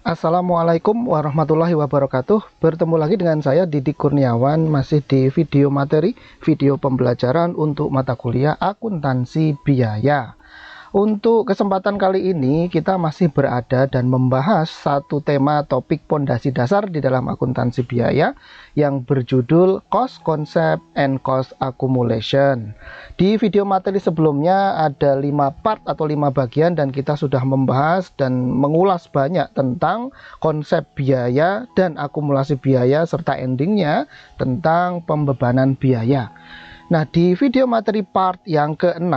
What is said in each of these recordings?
Assalamualaikum warahmatullahi wabarakatuh. Bertemu lagi dengan saya Didi Kurniawan, masih di video materi, video pembelajaran untuk mata kuliah akuntansi biaya. Untuk kesempatan kali ini kita masih berada dan membahas satu tema topik pondasi dasar di dalam akuntansi biaya yang berjudul Cost Concept and Cost Accumulation. Di video materi sebelumnya ada 5 part atau 5 bagian dan kita sudah membahas dan mengulas banyak tentang konsep biaya dan akumulasi biaya serta endingnya tentang pembebanan biaya. Nah, di video materi part yang ke-6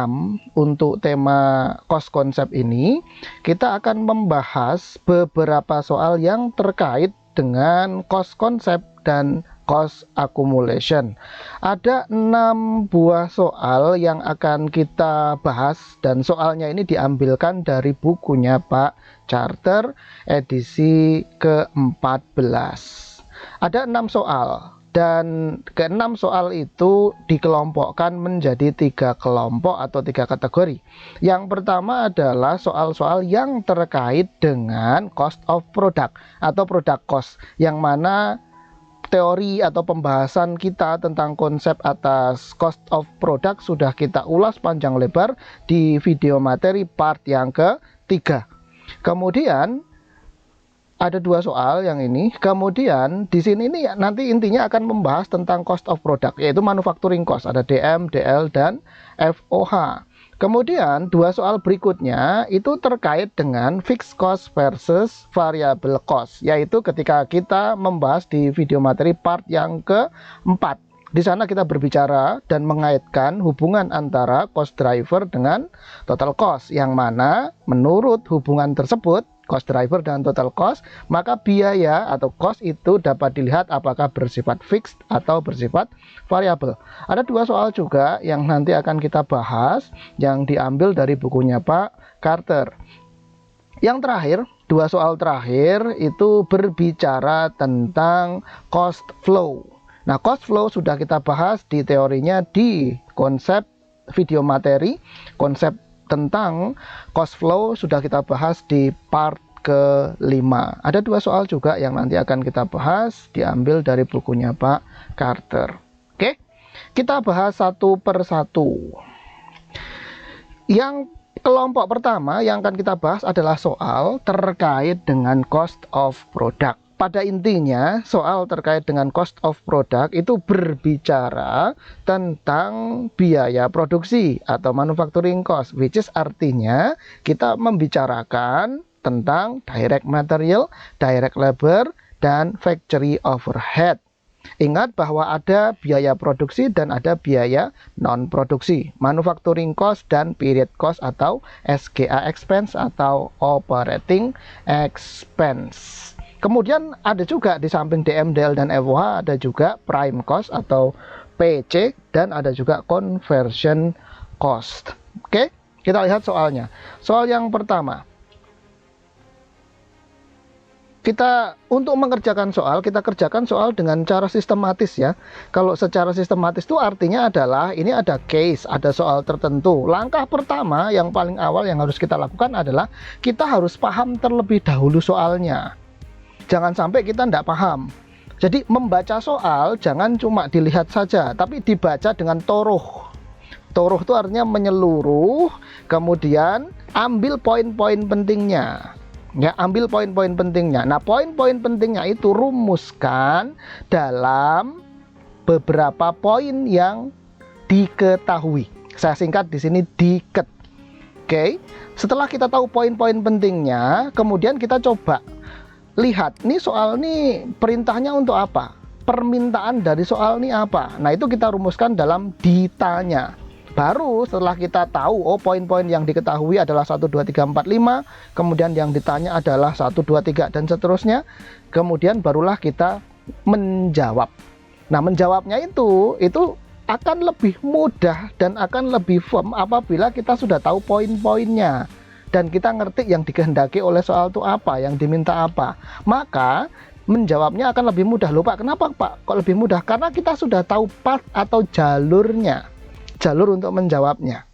untuk tema cost concept ini, kita akan membahas beberapa soal yang terkait dengan cost concept dan cost accumulation. Ada 6 buah soal yang akan kita bahas dan soalnya ini diambilkan dari bukunya Pak Charter edisi ke-14. Ada 6 soal. Dan ke-6 soal itu dikelompokkan menjadi 3 kelompok atau 3 kategori. Yang pertama adalah soal-soal yang terkait dengan cost of product atau product cost, yang mana teori atau pembahasan kita tentang konsep atas cost of product sudah kita ulas panjang lebar di video materi part yang ke-3. Kemudian ada 2 soal yang ini. Kemudian di sini ini nanti intinya akan membahas tentang cost of product, yaitu manufacturing cost. Ada DM, DL, dan FOH. Kemudian 2 soal berikutnya itu terkait dengan fixed cost versus variable cost, yaitu ketika kita membahas di video materi part yang ke-4. Di sana kita berbicara dan mengaitkan hubungan antara cost driver dengan total cost, yang mana menurut hubungan tersebut, cost driver dan total cost, maka biaya atau cost itu dapat dilihat apakah bersifat fixed atau bersifat variabel. Ada 2 soal juga yang nanti akan kita bahas yang diambil dari bukunya Pak Carter. Yang terakhir, 2 soal terakhir itu berbicara tentang cost flow. Nah, cost flow sudah kita bahas di teorinya di konsep video materi. Konsep tentang cost flow sudah kita bahas di part ke-5. Ada 2 soal juga yang nanti akan kita bahas diambil dari bukunya Pak Carter. Oke, kita bahas satu per satu. Yang kelompok pertama yang akan kita bahas adalah soal terkait dengan cost of product. Pada intinya, soal terkait dengan cost of product itu berbicara tentang biaya produksi atau manufacturing cost, which is artinya kita membicarakan tentang direct material, direct labor, dan factory overhead. Ingat bahwa ada biaya produksi dan ada biaya non-produksi, manufacturing cost dan period cost atau SGA expense atau operating expense. Kemudian ada juga di samping DM, DL, dan FOH ada juga prime cost atau PC dan ada juga conversion cost. Oke, kita lihat soalnya. Soal yang pertama. Untuk mengerjakan soal, kita kerjakan soal dengan cara sistematis ya. Kalau secara sistematis itu artinya adalah ini ada case, ada soal tertentu. Langkah pertama yang paling awal yang harus kita lakukan adalah kita harus paham terlebih dahulu soalnya. Jangan sampai kita tidak paham. Jadi membaca soal jangan cuma dilihat saja, tapi dibaca dengan toruh. Toruh itu artinya menyeluruh, kemudian ambil poin-poin pentingnya. Ya, ambil poin-poin pentingnya. Nah, poin-poin pentingnya itu rumuskan dalam beberapa poin yang diketahui. Saya singkat di sini diket. Oke. Setelah kita tahu poin-poin pentingnya, kemudian kita coba lihat nih soal ini perintahnya untuk apa? Permintaan dari soal ini apa? Nah, itu kita rumuskan dalam ditanya. Baru setelah kita tahu poin-poin yang diketahui adalah 1, 2, 3, 4, 5, kemudian yang ditanya adalah 1, 2, 3 dan seterusnya, kemudian barulah kita menjawab. Nah, menjawabnya itu akan lebih mudah dan akan lebih firm apabila kita sudah tahu poin-poinnya dan kita ngerti yang dikehendaki oleh soal itu apa, yang diminta apa. Maka menjawabnya akan lebih mudah. Loh Pak, kenapa Pak kok lebih mudah? Karena kita sudah tahu path atau jalurnya. Jalur untuk menjawabnya.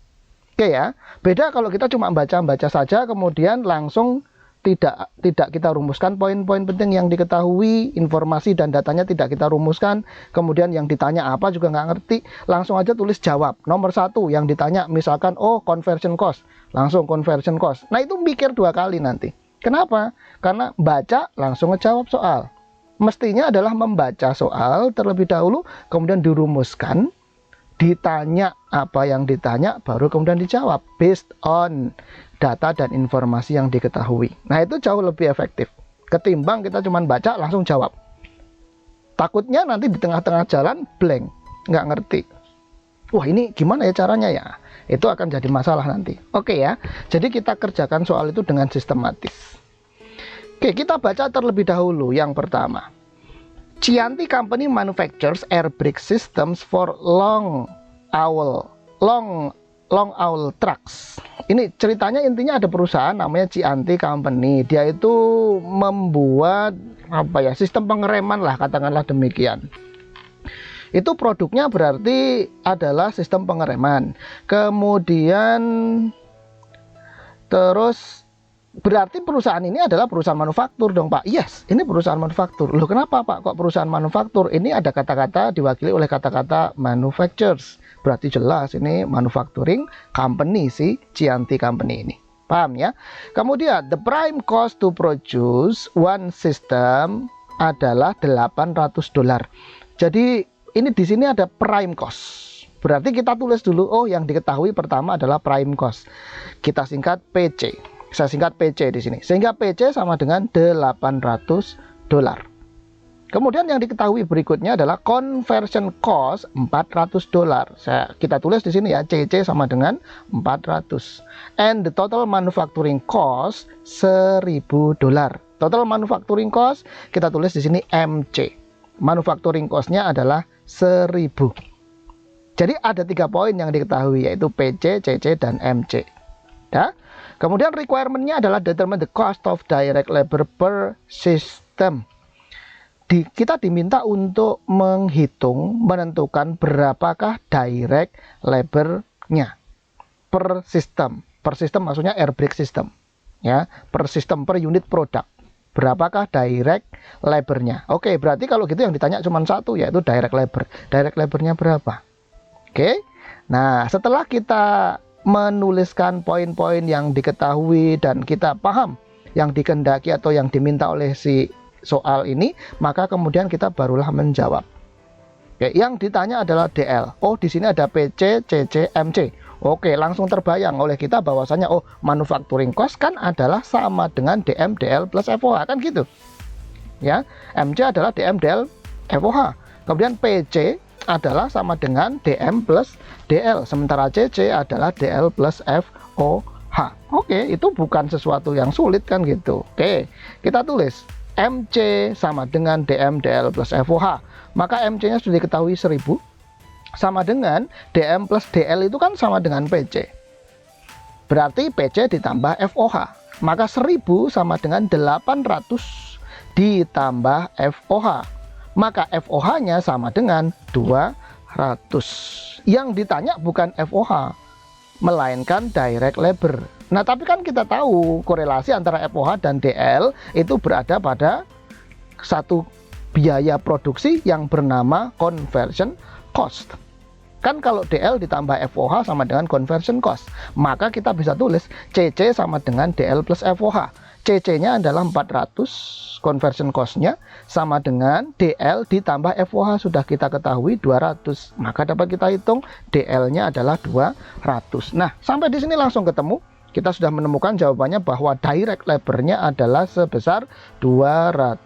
Oke ya. Beda kalau kita cuma baca-baca saja kemudian langsung tidak kita rumuskan poin-poin penting yang diketahui, informasi dan datanya tidak kita rumuskan, kemudian yang ditanya apa juga nggak ngerti, langsung aja tulis jawab. Nomor 1 yang ditanya misalkan, oh conversion cost, langsung conversion cost. Nah itu mikir 2 kali nanti. Kenapa? Karena baca langsung ngejawab soal. Mestinya adalah membaca soal terlebih dahulu, kemudian dirumuskan, ditanya apa yang ditanya, baru kemudian dijawab based on data dan informasi yang diketahui. Nah itu jauh lebih efektif ketimbang kita cuma baca langsung jawab. Takutnya nanti di tengah-tengah jalan blank, nggak ngerti. Wah ini gimana ya caranya ya? Itu akan jadi masalah nanti. Oke ya, jadi kita kerjakan soal itu dengan sistematis. Oke, kita baca terlebih dahulu yang pertama. Chianti Company manufactures air brake systems for long haul trucks. Ini ceritanya intinya ada perusahaan namanya Chianti Company. Dia itu membuat sistem pengereman lah, katakanlah demikian. Itu produknya berarti adalah sistem pengereman. Kemudian terus berarti perusahaan ini adalah perusahaan manufaktur dong Pak. Yes, ini perusahaan manufaktur. Loh kenapa Pak kok perusahaan manufaktur? Ini ada kata-kata diwakili oleh kata-kata manufacturers. Berarti jelas ini manufacturing company si Chianti Company ini. Paham ya? Kemudian the prime cost to produce one system adalah $800. Jadi ini di sini ada prime cost. Berarti kita tulis dulu, oh yang diketahui pertama adalah prime cost. Kita singkat PC. Saya singkat PC di sini. Sehingga PC sama dengan $800. Kemudian yang diketahui berikutnya adalah conversion cost $400. Kita tulis di sini ya, CC sama dengan 400. And the total manufacturing cost $1.000. Total manufacturing cost kita tulis di sini MC. Manufacturing cost-nya adalah 1.000. Jadi ada 3 poin yang diketahui, yaitu PC, CC, dan MC. Ya. Kemudian requirement-nya adalah determine the cost of direct labor per system. Kita diminta untuk menghitung, menentukan berapakah direct labor-nya per system. Per system maksudnya air brake system. Ya, per system, per unit produk. Berapakah direct labor-nya? Oke, berarti kalau gitu yang ditanya cuma 1, yaitu direct labor. Direct labor-nya berapa? Oke. Nah, setelah kita menuliskan poin-poin yang diketahui dan kita paham yang dikehendaki atau yang diminta oleh si soal ini, maka kemudian kita barulah menjawab. Oke, yang ditanya adalah DL. Oh, di sini ada PC, CC, MC. Oke, langsung terbayang oleh kita bahwasanya oh, manufacturing cost kan adalah sama dengan DM, DL plus FOH, kan gitu. Ya, MC adalah DM, DL, FOH. Kemudian PC adalah sama dengan DM plus DL, sementara CC adalah DL plus FOH. Oke, itu bukan sesuatu yang sulit kan gitu. Oke, kita tulis MC sama dengan DM, DL plus FOH. Maka MC-nya sudah diketahui 1.000 sama dengan DM plus DL itu kan sama dengan PC. Berarti PC ditambah FOH. Maka 1.000 sama dengan 800 ditambah FOH. Maka FOH-nya sama dengan 200. Yang ditanya bukan FOH, melainkan direct labor. Nah, tapi kan kita tahu korelasi antara FOH dan DL itu berada pada satu biaya produksi yang bernama conversion cost. Kan kalau DL ditambah FOH sama dengan conversion cost, maka kita bisa tulis CC sama dengan DL plus FOH. CC-nya adalah 400, conversion cost-nya sama dengan DL ditambah FOH sudah kita ketahui 200. Maka dapat kita hitung DL-nya adalah 200. Nah, sampai di sini langsung ketemu. Kita sudah menemukan jawabannya bahwa direct labor-nya adalah sebesar $200.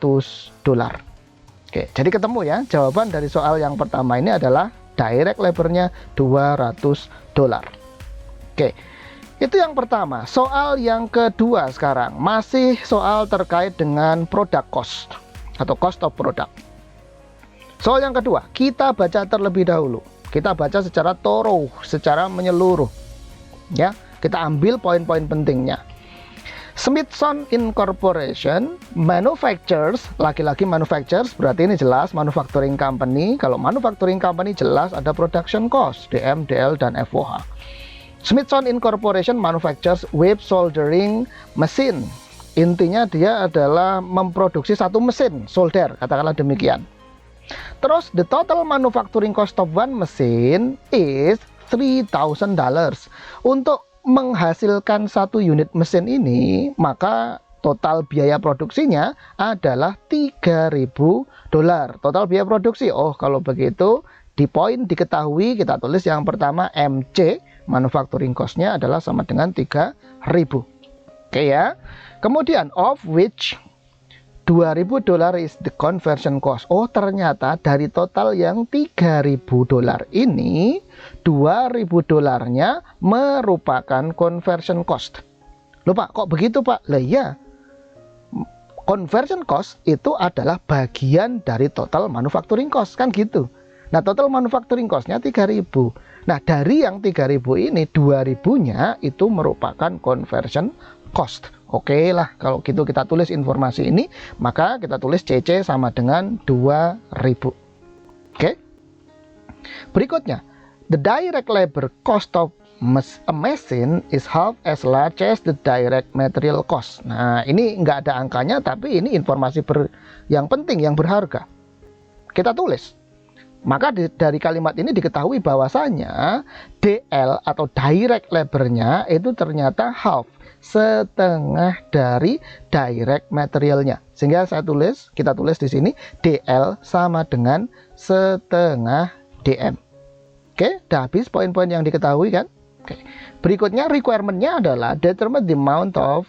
Oke, jadi ketemu ya, jawaban dari soal yang pertama ini adalah direct labor-nya $200. Oke. Itu yang pertama. Soal yang kedua sekarang masih soal terkait dengan product cost atau cost of product. Soal yang kedua, kita baca terlebih dahulu. Kita baca secara thorough, secara menyeluruh. Ya, kita ambil poin-poin pentingnya. Smithson Incorporation manufactures, laki-laki manufactures berarti ini jelas manufacturing company. Kalau manufacturing company jelas ada production cost, DM, DL, dan FOH. Smithson Incorporation manufactures web soldering machine. Intinya dia adalah memproduksi satu mesin solder, katakanlah demikian. Terus the total manufacturing cost of one machine is $3,000. Untuk menghasilkan satu unit mesin ini, maka total biaya produksinya adalah $3.000. Total biaya produksi. Oh, kalau begitu di poin diketahui, kita tulis yang pertama MC, manufacturing cost-nya adalah sama dengan 3.000. Oke ya. Kemudian of which $2.000 is the conversion cost. Oh, ternyata dari total yang $3.000 ini, $2.000-nya merupakan conversion cost. Loh Pak, kok begitu Pak? Lah iya, conversion cost itu adalah bagian dari total manufacturing cost, kan gitu. Nah, total manufacturing cost-nya 3.000. Nah, dari yang 3.000 ini, 2.000-nya itu merupakan conversion cost. Oke lah, kalau gitu kita tulis informasi ini, maka kita tulis CC sama dengan 2.000. Oke. Berikutnya, the direct labor cost of a machine is half as large as the direct material cost. Nah, ini nggak ada angkanya, tapi ini informasi yang penting, yang berharga. Kita tulis. Maka dari kalimat ini diketahui bahwasanya DL atau direct labor-nya itu ternyata half, setengah dari direct materialnya. Sehingga kita tulis di sini DL sama dengan setengah DM. Oke, udah habis poin-poin yang diketahui kan? Oke. Berikutnya requirement-nya adalah determine the amount of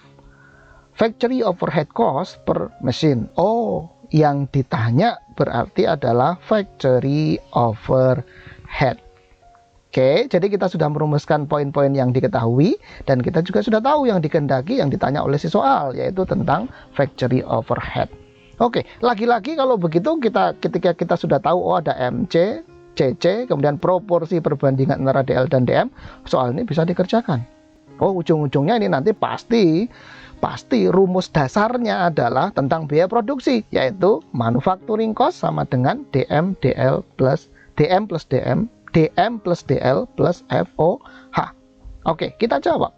factory overhead cost per machine. Oh, yang ditanya berarti adalah factory overhead. Oke, jadi kita sudah merumuskan poin-poin yang diketahui dan kita juga sudah tahu yang dikehendaki yang ditanya oleh si soal, yaitu tentang factory overhead. Oke, lagi-lagi kalau begitu ketika kita sudah tahu oh ada MC, CC, kemudian proporsi perbandingan antara DL dan DM, soal ini bisa dikerjakan. Oh, ujung-ujungnya ini nanti pasti rumus dasarnya adalah tentang biaya produksi, yaitu manufacturing cost sama dengan DM DL plus DM plus DM plus DL plus FOH. Oke, kita jawab.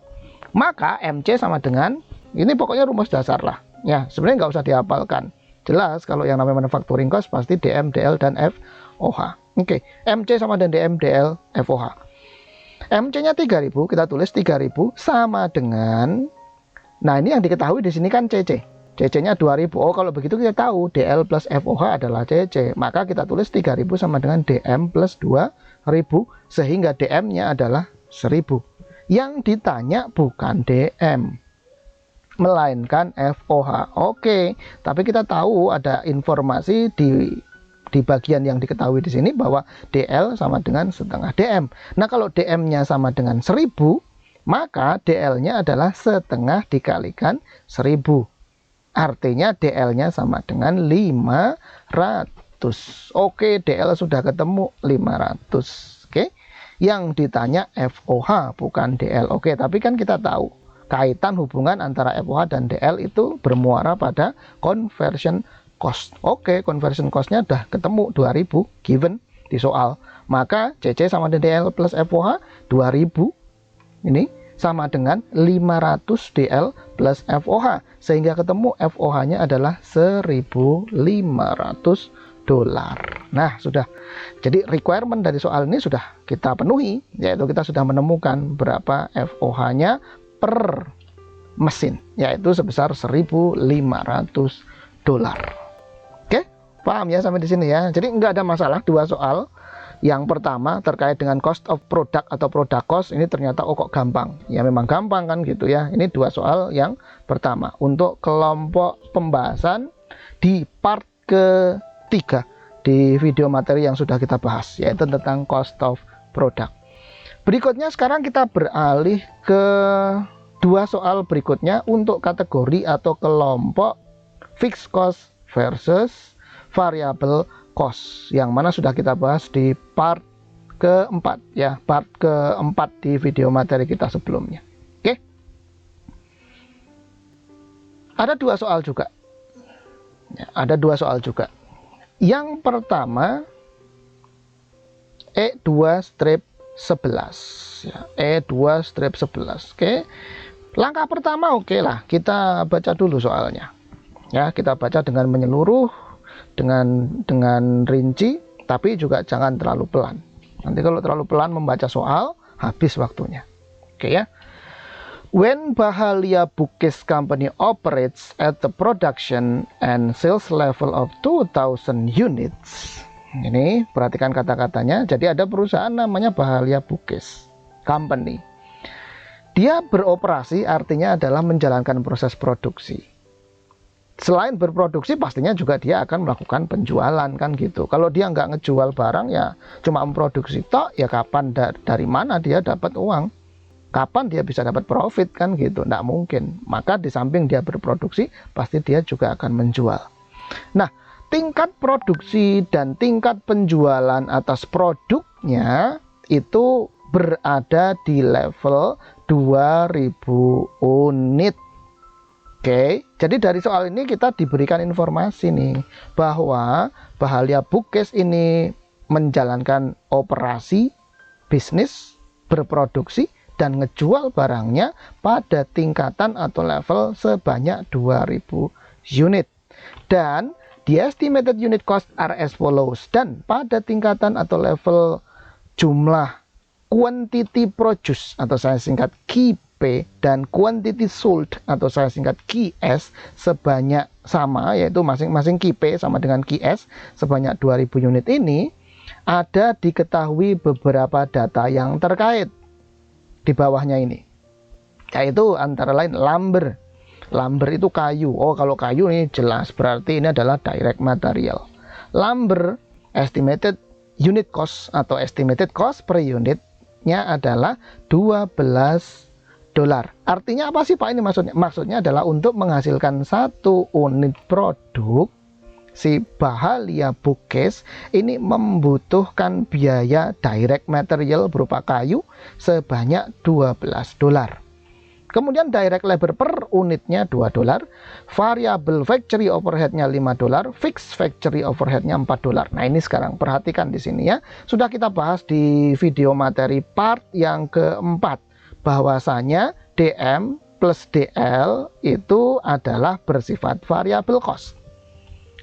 Maka MC sama dengan, ini pokoknya rumus dasar lah. Ya, sebenarnya nggak usah dihafalkan. Jelas kalau yang namanya manufacturing cost pasti DM, DL, dan FOH. Oke, MC sama dengan DM, DL, FOH. MC-nya 3.000, kita tulis 3.000 sama dengan, nah ini yang diketahui di sini kan CC. CC-nya 2.000. Oh, kalau begitu kita tahu DL plus FOH adalah CC. Maka kita tulis 3.000 sama dengan DM plus 2.000, sehingga DM-nya adalah 1.000. Yang ditanya bukan DM, melainkan FOH. Oke, tapi kita tahu ada informasi di bagian yang diketahui di sini bahwa DL sama dengan setengah DM. Nah, kalau DM-nya sama dengan 1.000, maka DL-nya adalah setengah dikalikan 1.000. Artinya DL-nya sama dengan 500. Oke, DL sudah ketemu 500. Oke. Yang ditanya FOH bukan DL. Oke, tapi kan kita tahu kaitan hubungan antara FOH dan DL itu bermuara pada conversion cost. Oke, conversion cost-nya udah ketemu 2.000 given di soal. Maka CC sama dengan DL plus FOH 2.000. Ini sama dengan 500 DL plus FOH, sehingga ketemu FOH-nya adalah $1.500. Nah, sudah. Jadi requirement dari soal ini sudah kita penuhi, yaitu kita sudah menemukan berapa FOH-nya per mesin, yaitu sebesar $1.500. Oke, paham ya sampai di sini ya. Jadi nggak ada masalah dua soal. Yang pertama terkait dengan cost of product atau product cost, ini ternyata kok gampang. Ya memang gampang kan gitu ya. Ini dua soal yang pertama. Untuk kelompok pembahasan di part ketiga di video materi yang sudah kita bahas, yaitu tentang cost of product. Berikutnya sekarang kita beralih ke dua soal berikutnya untuk kategori atau kelompok fixed cost versus variable cost, yang mana sudah kita bahas di part keempat ya, part keempat di video materi kita sebelumnya. Oke, ada dua soal juga ya, yang pertama E2 strip 11 ya, E2 strip 11. Oke, Langkah pertama oke lah, kita baca dulu soalnya. Ya, kita baca dengan menyeluruh, dengan rinci, tapi juga jangan terlalu pelan. Nanti kalau terlalu pelan membaca soal, habis waktunya. Oke ya. When Bahalia Bookcase Company operates at the production and sales level of 2,000 units. Ini perhatikan kata-katanya. Jadi ada perusahaan namanya Bahalia Bookcase Company. Dia beroperasi artinya adalah menjalankan proses produksi. Selain berproduksi pastinya juga dia akan melakukan penjualan kan gitu. Kalau dia nggak ngejual barang ya cuma memproduksi tok, ya kapan dari mana dia dapat uang? Kapan dia bisa dapat profit kan gitu, nggak mungkin. Maka di samping dia berproduksi, pasti dia juga akan menjual. Nah, tingkat produksi dan tingkat penjualan atas produknya itu berada di level 2000 unit. Oke, jadi dari soal ini kita diberikan informasi nih, bahwa Bahalia Bookcase ini menjalankan operasi, bisnis, berproduksi, dan ngejual barangnya pada tingkatan atau level sebanyak 2000 unit. Dan the estimated unit cost are as follows. Dan pada tingkatan atau level jumlah quantity produce atau saya singkat QP dan quantity sold atau saya singkat QS sebanyak sama, yaitu masing-masing QP sama dengan QS sebanyak 2000 unit ini, ada diketahui beberapa data yang terkait di bawahnya ini, yaitu antara lain lumber. Lumber itu kayu. Oh, kalau kayu ini jelas berarti ini adalah direct material. Lumber estimated unit cost atau estimated cost per unitnya adalah $12. Artinya apa sih Pak ini maksudnya? Maksudnya adalah untuk menghasilkan satu unit produk, si Bahalia Bookcase ini membutuhkan biaya direct material berupa kayu sebanyak $12. Kemudian direct labor per unitnya $2, variable factory overheadnya $5, fixed factory overheadnya $4. Nah ini sekarang perhatikan di sini ya, sudah kita bahas di video materi part yang keempat, bahwasanya DM plus DL itu adalah bersifat variable cost.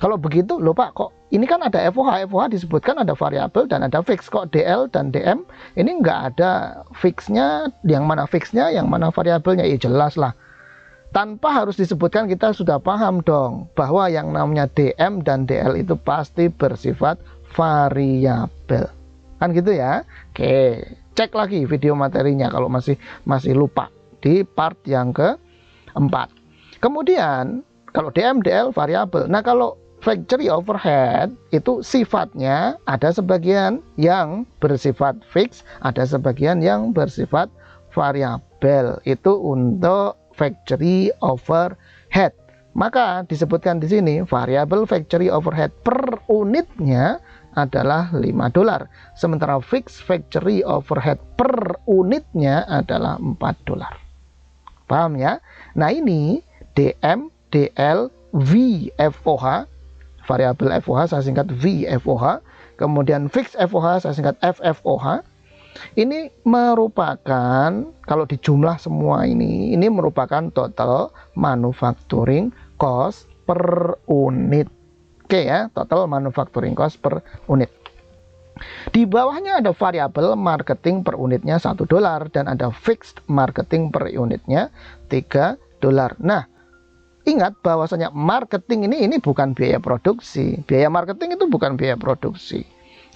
Kalau begitu, loh Pak, kok ini kan ada FOH disebutkan ada variabel dan ada fix, kok DL dan DM ini nggak ada fixnya, yang mana fixnya, yang mana variabelnya? Ya jelas lah, tanpa harus disebutkan kita sudah paham dong bahwa yang namanya DM dan DL itu pasti bersifat variabel, kan gitu ya. Oke, cek lagi video materinya kalau masih lupa di part yang keempat. Kemudian kalau DM, DL variabel. Nah kalau factory overhead itu sifatnya ada sebagian yang bersifat fix, ada sebagian yang bersifat variabel. Itu untuk factory overhead. Maka disebutkan di sini variable factory overhead per unitnya adalah $5, sementara fixed factory overhead per unitnya adalah $4. Paham ya? Nah ini DM, DL, VFOH, variabel FOH saya singkat VFOH, kemudian fixed FOH saya singkat FFOH. Ini merupakan, kalau dijumlah semua ini merupakan total manufacturing cost per unit. Oke ya, total manufacturing cost per unit. Di bawahnya ada variabel marketing per unitnya $1 dan ada fixed marketing per unitnya $3. Nah, ingat bahwasanya marketing ini bukan biaya produksi. Biaya marketing itu bukan biaya produksi.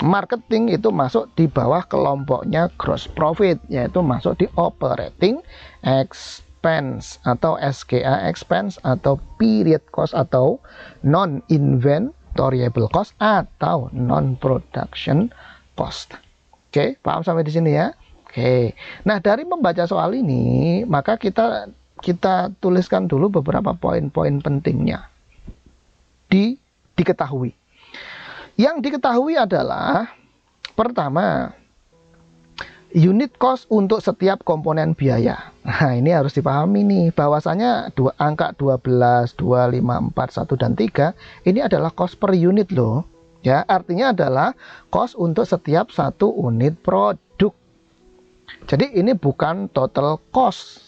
Marketing itu masuk di bawah kelompoknya gross profit, yaitu masuk di operating expense atau SGA expense atau period cost atau non-inventoriable cost atau non-production cost. Oke, paham sampai di sini ya? Oke. Nah, dari membaca soal ini, maka kita tuliskan dulu beberapa poin-poin pentingnya diketahui. Yang diketahui adalah pertama, unit cost untuk setiap komponen biaya. Nah, ini harus dipahami nih bahwasanya angka 12, 2, 5, 4, 1 dan 3 ini adalah cost per unit loh. Ya, artinya adalah cost untuk setiap satu unit produk. Jadi ini bukan total cost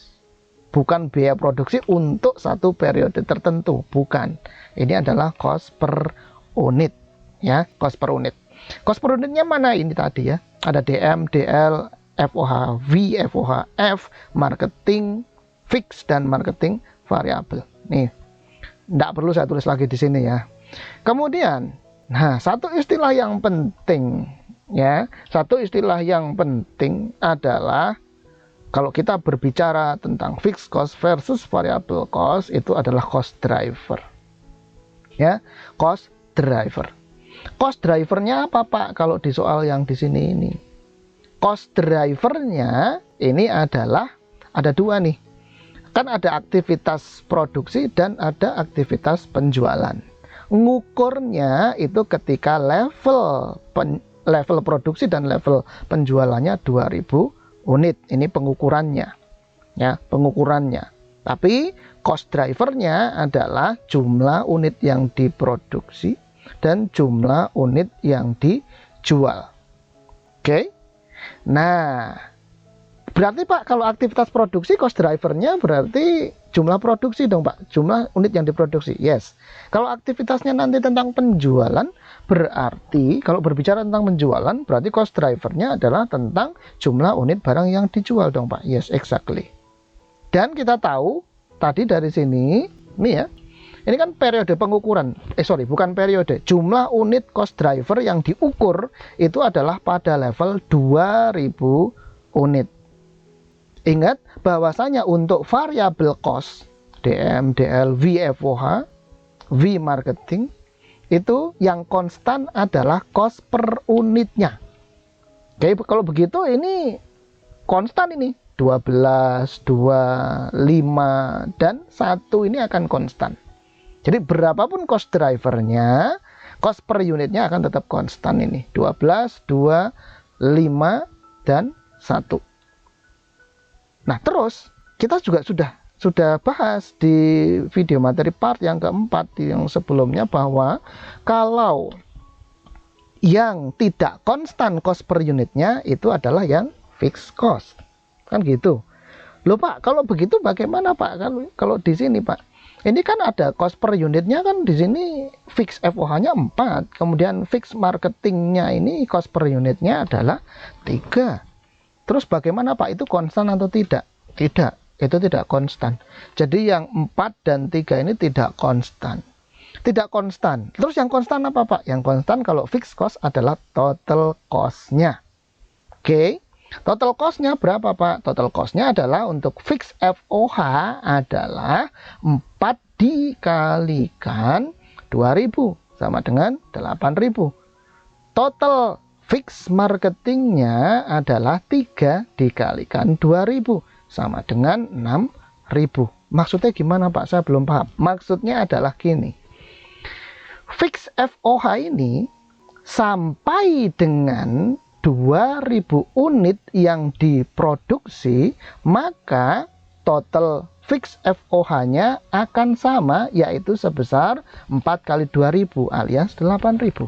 bukan biaya produksi untuk satu periode tertentu, bukan. Ini adalah cost per unit, ya, cost per unit. Cost per unitnya mana ini tadi ya? Ada DM, DL, FOH V, FOH F, marketing fix dan marketing variabel. Nih, tidak perlu saya tulis lagi di sini ya. Kemudian, nah, satu istilah yang penting ya, satu istilah yang penting adalah kalau kita berbicara tentang fixed cost versus variable cost, itu adalah cost driver. Ya, cost driver. Cost drivernya apa Pak kalau di soal yang di sini ini? Cost drivernya ini adalah ada dua nih. Kan ada aktivitas produksi dan ada aktivitas penjualan. Ngukurnya itu ketika level produksi dan level penjualannya 2000 unit. Ini pengukurannya. Ya, pengukurannya. Tapi cost drivernya adalah jumlah unit yang diproduksi dan jumlah unit yang dijual. Oke. Nah, berarti Pak kalau aktivitas produksi cost drivernya berarti jumlah produksi dong Pak, jumlah unit yang diproduksi. Yes. Kalau aktivitasnya nanti tentang penjualan, berarti kalau berbicara tentang penjualan berarti cost drivernya adalah tentang jumlah unit barang yang dijual dong Pak. Yes, exactly. Dan kita tahu tadi dari sini, nih ya, ini kan periode pengukuran, bukan periode, jumlah unit cost driver yang diukur itu adalah pada level 2000 unit. Ingat bahwasanya untuk variable cost, DM, DL, V, FOH, V marketing, itu yang konstan adalah cost per unitnya. Oke, kalau begitu ini konstan ini. 12, 2, 5, dan 1 ini akan konstan. Jadi berapapun cost drivernya, cost per unitnya akan tetap konstan ini. 12, 2, 5, dan 1. Nah terus kita juga sudah bahas di video materi part yang keempat yang sebelumnya bahwa kalau yang tidak konstan cost per unitnya itu adalah yang fixed cost. Kan gitu. Loh Pak, kalau begitu bagaimana Pak? Kalau di sini Pak, ini kan ada cost per unitnya kan di sini fix FOH-nya 4, kemudian fix marketingnya ini cost per unitnya adalah 3. Terus bagaimana Pak? Itu konstan atau tidak? Tidak, itu tidak konstan. Jadi yang 4 dan 3 ini tidak konstan. Tidak konstan. Terus yang konstan apa Pak? Yang konstan kalau fix cost adalah total cost-nya. Oke. Total cost-nya berapa Pak? Total cost-nya adalah untuk fix FOH adalah 4 dikalikan 2000 sama dengan 8000. Total fix marketingnya adalah 3 dikalikan 2000 sama dengan 6000. Maksudnya gimana Pak? Saya belum paham. Maksudnya adalah gini. Fix FOH ini sampai dengan 2000 unit yang diproduksi, maka total fix FOH-nya akan sama, yaitu sebesar 4 kali 2000 alias 8000.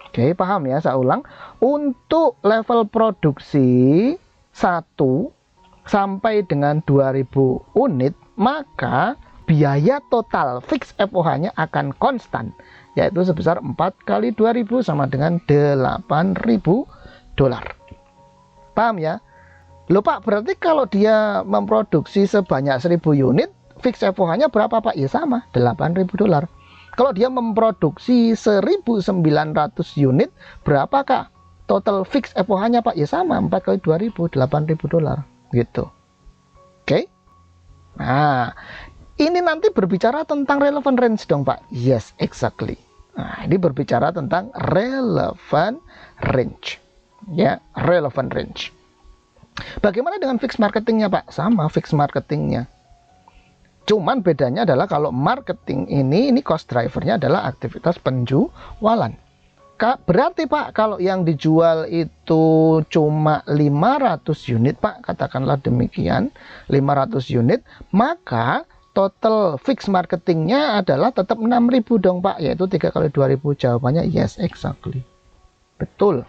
Oke, paham ya? Saya ulang. Untuk level produksi 1 sampai dengan 2000 unit, maka biaya total fix FOH-nya akan konstan, yaitu sebesar 4 kali 2000 sama dengan 8000 dolar. Paham ya? Loh Pak, berarti kalau dia memproduksi sebanyak 1000 unit, fix FOH-nya berapa Pak? Ya sama, 8000 dolar. Kalau dia memproduksi 1900 unit, berapakah total fix FOH-nya Pak? Ya sama, 4 kali 2000, 8000 dolar. Gitu. Oke? Nah, ini nanti berbicara tentang relevant range dong Pak. Yes, exactly. Nah, ini berbicara tentang relevant range. Ya, relevant range. Bagaimana dengan fixed marketingnya Pak? Sama fixed marketingnya. Cuman bedanya adalah kalau marketing ini cost drivernya adalah aktivitas penjualan. Berarti Pak, kalau yang dijual itu cuma 500 unit Pak, katakanlah demikian, 500 unit, maka total fix marketingnya adalah tetap 6000 dong Pak, yaitu 3 kali 2000. Jawabannya yes, exactly. Betul.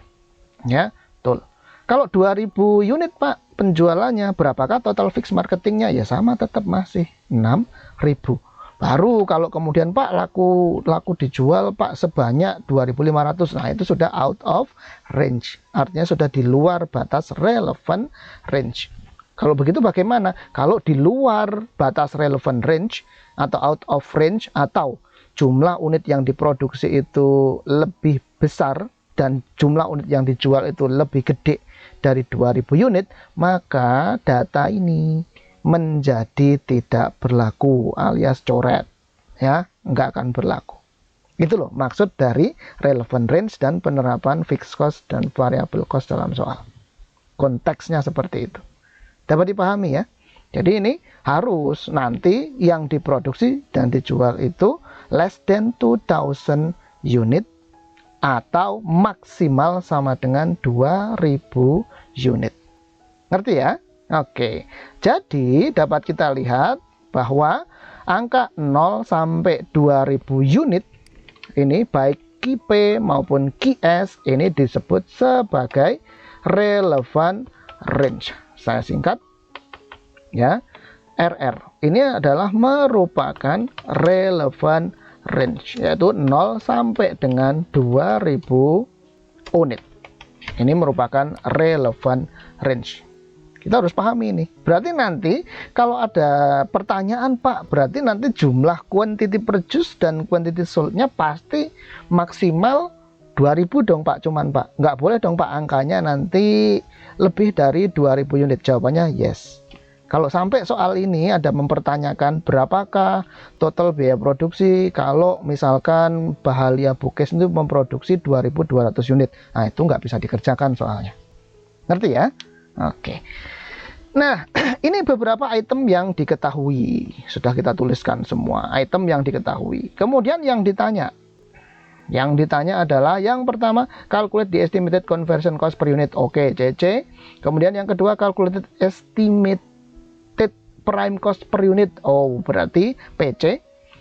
Ya, betul. Kalau 2000 unit Pak penjualannya, berapakah total fix marketingnya? Ya sama, tetap masih 6000. Baru kalau kemudian Pak laku dijual Pak sebanyak 2500, nah itu sudah out of range, artinya sudah di luar batas relevant range. Kalau begitu bagaimana? Kalau di luar batas relevant range atau out of range, atau jumlah unit yang diproduksi itu lebih besar dan jumlah unit yang dijual itu lebih gede dari 2000 unit, maka data ini menjadi tidak berlaku alias coret, ya, nggak akan berlaku. Itu loh maksud dari relevant range dan penerapan fixed cost dan variable cost dalam soal. Konteksnya seperti itu. Dapat dipahami ya? Jadi ini harus nanti yang diproduksi dan dijual itu less than 2000 unit atau maksimal sama dengan 2000 unit. Ngerti ya? Oke. Jadi dapat kita lihat bahwa angka 0 sampai 2000 unit ini baik KP maupun QS ini disebut sebagai relevant range. Saya singkat ya, RR. Ini adalah merupakan relevant range, yaitu 0 sampai dengan 2000 unit. Ini merupakan relevant range. Kita harus pahami ini. Berarti nanti kalau ada pertanyaan Pak, berarti nanti jumlah quantity produced dan quantity sold-nya pasti maksimal 2000 dong Pak, cuman Pak. Nggak boleh dong Pak angkanya nanti lebih dari 2000 unit. Jawabannya yes. Kalau sampai soal ini ada mempertanyakan berapakah total biaya produksi kalau misalkan Bahalia Bookcase itu memproduksi 2200 unit. Nah, itu nggak bisa dikerjakan soalnya. Ngerti ya? Oke. Nah, ini beberapa item yang diketahui. Sudah kita tuliskan semua item yang diketahui. Kemudian yang ditanya. Yang ditanya adalah yang pertama, calculate the estimated conversion cost per unit. Oke, CC. Kemudian yang kedua, calculate estimated prime cost per unit. Oh, berarti PC.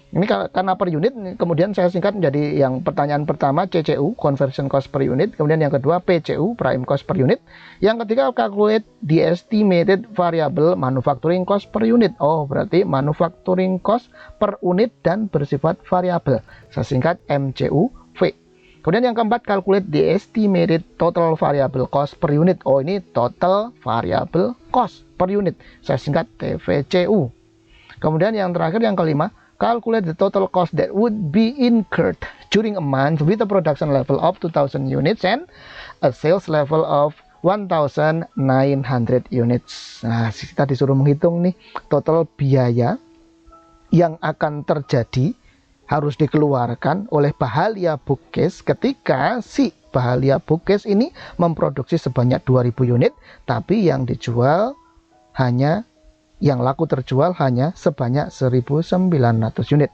Ini karena per unit, kemudian saya singkat menjadi yang pertanyaan pertama CCU, conversion cost per unit. Kemudian yang kedua PCU, prime cost per unit. Yang ketiga calculate the estimated variable manufacturing cost per unit. Oh, berarti manufacturing cost per unit dan bersifat variabel. Saya singkat MCUV. Kemudian yang keempat calculate the estimated total variable cost per unit. Oh, ini total variable cost per unit. Saya singkat TVCU. Kemudian yang terakhir yang kelima, calculate the total cost that would be incurred during a month with a production level of 2000 units and a sales level of 1900 units. Nah, kita disuruh menghitung nih total biaya yang akan terjadi harus dikeluarkan oleh Bahalia Bookcase ketika si Bahalia Bookcase ini memproduksi sebanyak 2000 unit, tapi yang dijual hanya, yang laku terjual hanya sebanyak 1900 unit.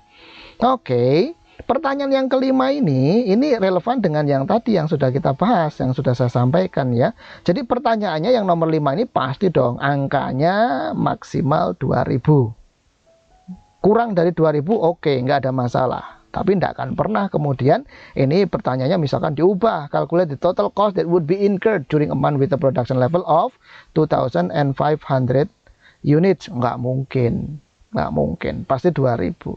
Oke, pertanyaan yang kelima ini relevan dengan yang tadi yang sudah kita bahas, yang sudah saya sampaikan ya. Jadi pertanyaannya yang nomor 5 ini pasti dong angkanya maksimal 2000. Kurang dari 2000 oke, nggak ada masalah. Tapi tidak akan pernah kemudian ini pertanyaannya misalkan diubah, calculate the total cost that would be incurred during a month with a production level of 2500 units. Nggak mungkin, pasti 2000.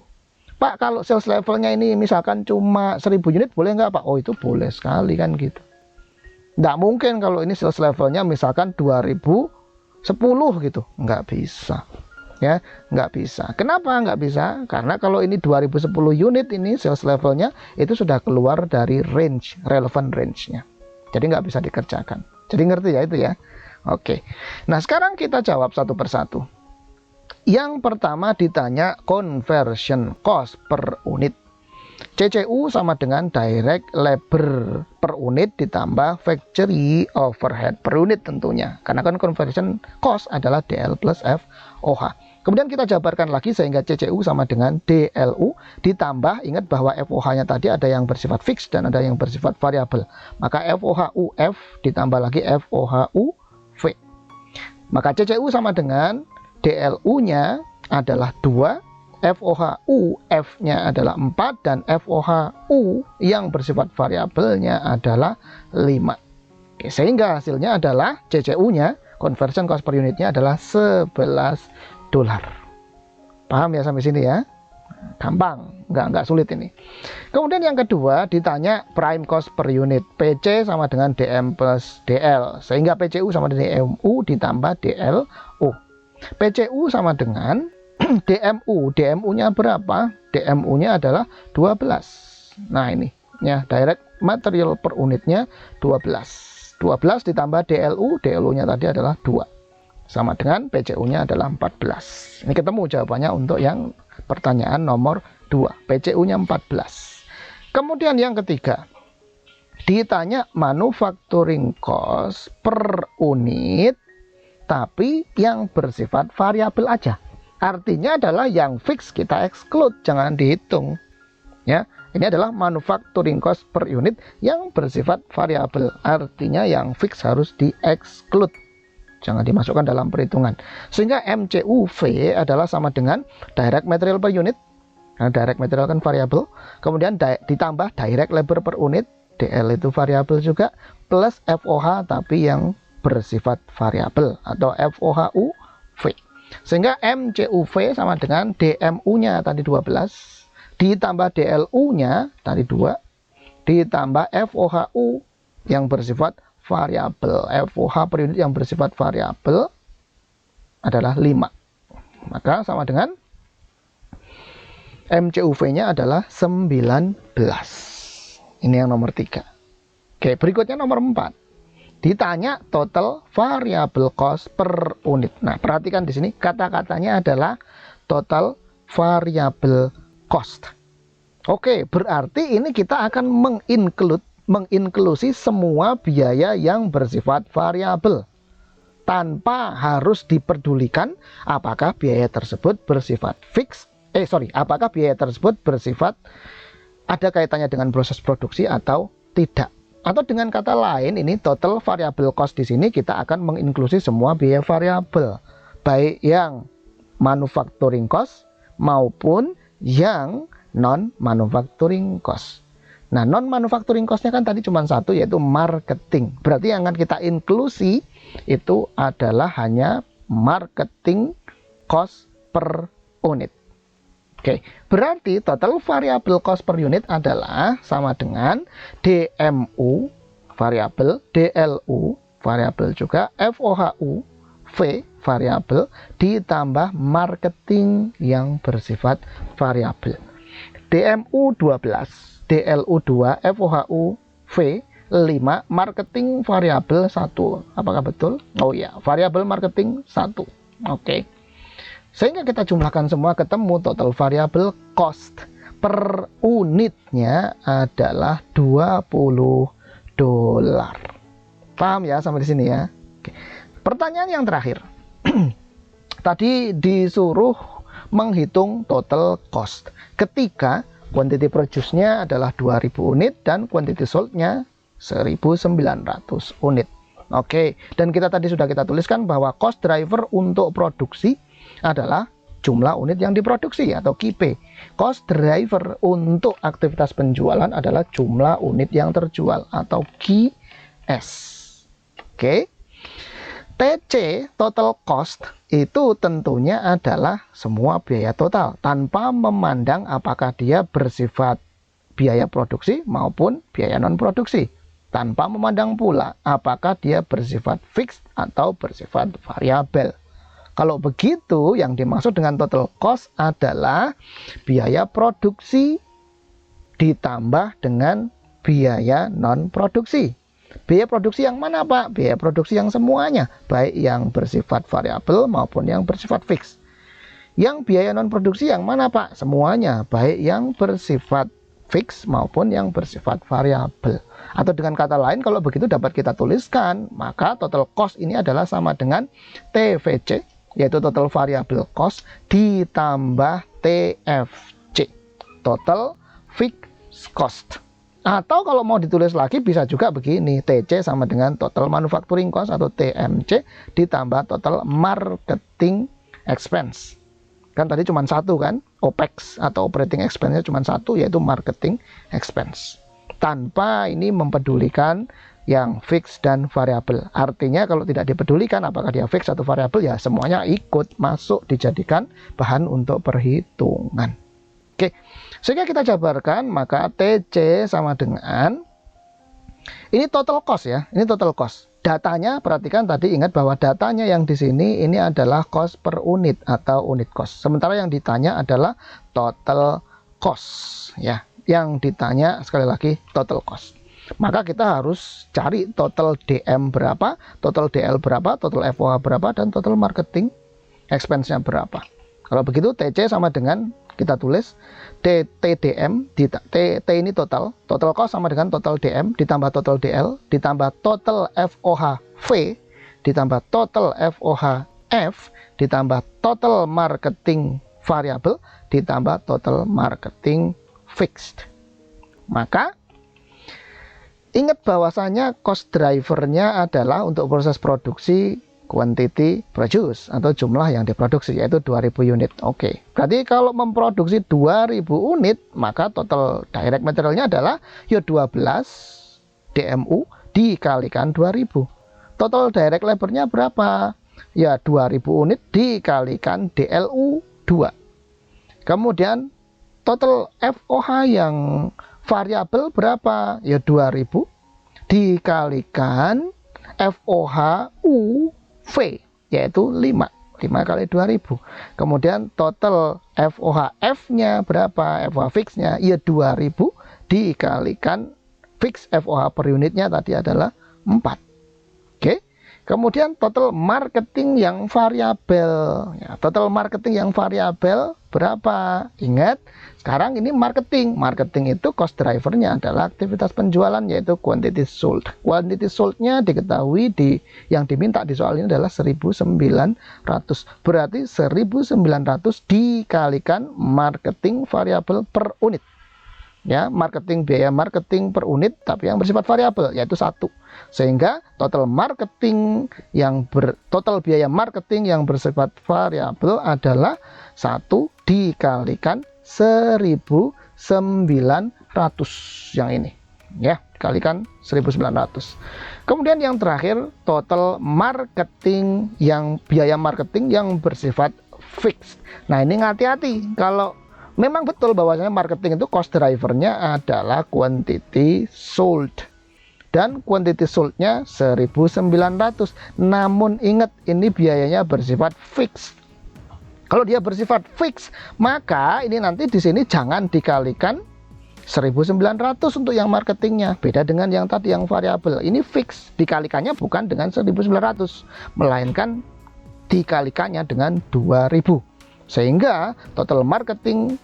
Pak, kalau sales levelnya ini misalkan cuma 1000 unit boleh nggak Pak? Oh, itu boleh sekali kan gitu. Nggak mungkin kalau ini sales levelnya misalkan 2010 gitu, nggak bisa. Ya, nggak bisa. Kenapa nggak bisa? Karena kalau ini 2010 unit ini sales levelnya itu sudah keluar dari range, relevant range-nya. Jadi nggak bisa dikerjakan. Jadi ngerti ya itu ya? Oke. Nah, sekarang kita jawab satu persatu. Yang pertama ditanya conversion cost per unit. CCU sama dengan direct labor per unit ditambah factory overhead per unit tentunya. Karena kan conversion cost adalah DL plus FOH. Kemudian kita jabarkan lagi sehingga CCU sama dengan DLU ditambah, ingat bahwa FOH-nya tadi ada yang bersifat fix dan ada yang bersifat variabel. Maka FOH-UF ditambah lagi FOH-UV. Maka CCU sama dengan DLU-nya adalah 2, FOH-UF-nya adalah 4, dan FOH-U yang bersifat variabelnya adalah 5. Oke, sehingga hasilnya adalah CCU-nya, conversion cost per unitnya adalah $11. Paham ya sampai sini ya? Gampang, nggak sulit ini. Kemudian yang kedua ditanya prime cost per unit, PC sama dengan DM plus DL, sehingga PCU sama dengan DMU ditambah DLU. PCU sama dengan DMU, DMU-nya berapa? DMU-nya adalah 12. Nah ini ya, direct material per unitnya 12 ditambah DLU, DLU-nya tadi adalah 2, sama dengan PCU-nya adalah 14. Ini ketemu jawabannya untuk yang pertanyaan nomor 2, PCU-nya 14. Kemudian yang ketiga, ditanya manufacturing cost per unit, tapi yang bersifat variabel aja. Artinya adalah yang fix kita exclude, jangan dihitung. Ya, ini adalah manufacturing cost per unit yang bersifat variabel. Artinya yang fix harus di-exclude, jangan dimasukkan dalam perhitungan. Sehingga MCUV adalah sama dengan direct material per unit. Nah, direct material kan variabel. Kemudian ditambah direct labor per unit, DL itu variabel juga, plus FOH tapi yang bersifat variabel atau FOHUV. Sehingga MCUV sama dengan DMU-nya tadi 12 ditambah DLU-nya tadi 2 ditambah FOHU yang bersifat variabel. FOH per unit yang bersifat variabel adalah 5. Maka sama dengan MCUV-nya adalah 19. Ini yang nomor 3. Oke, berikutnya nomor 4. Ditanya total variable cost per unit. Nah, perhatikan di sini kata-katanya adalah total variable cost. Oke, berarti ini kita akan menginklusi semua biaya yang bersifat variabel tanpa harus diperdulikan apakah biaya tersebut bersifat fix. Apakah biaya tersebut bersifat ada kaitannya dengan proses produksi atau tidak. Atau dengan kata lain, ini total variable cost di sini kita akan menginklusi semua biaya variabel, baik yang manufacturing cost maupun yang non manufacturing cost. Nah, non manufacturing costnya kan tadi cuma satu, yaitu marketing. Berarti yang akan kita inklusi itu adalah hanya marketing cost per unit. Oke, berarti total variable cost per unit adalah sama dengan DMU variabel, DLU variabel juga, FOHU V variabel ditambah marketing yang bersifat variabel. DMU 12, DLU 2, FOHU V 5, marketing variabel 1. Apakah betul? Oh ya, variabel marketing 1. Oke. Sehingga kita jumlahkan semua ketemu total variable cost per unitnya adalah $20. Paham ya sampai di sini ya? Oke. Pertanyaan yang terakhir. Tadi disuruh menghitung total cost ketika quantity produce-nya adalah 2000 unit dan quantity sold-nya 1900 unit. Oke, dan kita tadi sudah kita tuliskan bahwa cost driver untuk produksi adalah jumlah unit yang diproduksi atau KIP. Cost driver untuk aktivitas penjualan adalah jumlah unit yang terjual atau QS. Oke. TC, total cost, itu tentunya adalah semua biaya total tanpa memandang apakah dia bersifat biaya produksi maupun biaya non produksi, tanpa memandang pula apakah dia bersifat fixed atau bersifat variabel. Kalau begitu, yang dimaksud dengan total cost adalah biaya produksi ditambah dengan biaya non-produksi. Biaya produksi yang mana, Pak? Biaya produksi yang semuanya, baik yang bersifat variabel maupun yang bersifat fix. Yang biaya non-produksi yang mana, Pak? Semuanya, baik yang bersifat fix maupun yang bersifat variabel. Atau dengan kata lain, kalau begitu dapat kita tuliskan, maka total cost ini adalah sama dengan TVC, yaitu total variable cost ditambah TFC, total fixed cost. Atau kalau mau ditulis lagi bisa juga begini, TC sama dengan total manufacturing cost atau TMC ditambah total marketing expense. Kan tadi cuma satu kan, OPEX atau operating expense-nya cuma satu, yaitu marketing expense. Tanpa ini mempedulikan yang fix dan variabel. Artinya kalau tidak dipedulikan apakah dia fix atau variabel, ya semuanya ikut masuk dijadikan bahan untuk perhitungan. Oke, sehingga kita jabarkan, maka TC sama dengan ini total cost ya, ini total cost. Datanya, perhatikan tadi, ingat bahwa datanya yang di sini ini adalah cost per unit atau unit cost. Sementara yang ditanya adalah total cost ya. Yang ditanya sekali lagi total cost. Maka kita harus cari total DM berapa, total DL berapa, total FOH berapa, dan total marketing expense-nya berapa. Kalau begitu TC sama dengan, kita tulis TDM, T ini total cost sama dengan total DM ditambah total DL ditambah total FOH V ditambah total FOH F ditambah total marketing variable ditambah total marketing fixed. Maka ingat bahwasanya cost drivernya adalah untuk proses produksi quantity produce atau jumlah yang diproduksi, yaitu 2000 unit. Oke, berarti kalau memproduksi 2000 unit, maka total direct materialnya adalah ya 12 DMU dikalikan 2000. Total direct labornya berapa? Ya 2000 unit dikalikan DLU 2. Kemudian total FOH yang variabel berapa? Ya 2000 dikalikan FOH U V, yaitu 5 kali 2000. Kemudian total FOH F nya berapa? FOH fix nya ya 2000 dikalikan fix FOH per unitnya tadi adalah 4. Oke. Kemudian total marketing yang variabel ya, total marketing yang variabel berapa? Ingat, sekarang ini marketing itu cost drivernya adalah aktivitas penjualan, yaitu quantity sold. Quantity sold-nya diketahui yang diminta di soal ini adalah 1900. Berarti 1900 dikalikan marketing variabel per unit. Ya, biaya marketing per unit tapi yang bersifat variabel, yaitu 1. Sehingga total biaya marketing yang bersifat variabel adalah 1 dikalikan 1900 yang ini ya, dikalikan 1900. Kemudian yang terakhir total marketing yang biaya marketing yang bersifat fixed. Nah, ini hati-hati, kalau memang betul bahwasanya marketing itu cost drivernya adalah quantity sold. Dan quantity sold-nya 1900. Namun ingat, ini biayanya bersifat fixed. Kalau dia bersifat fix, maka ini nanti di sini jangan dikalikan 1900 untuk yang marketingnya. Beda dengan yang tadi yang variabel. Ini fix, dikalikannya bukan dengan 1900, melainkan dikalikannya dengan 2000. Sehingga total marketing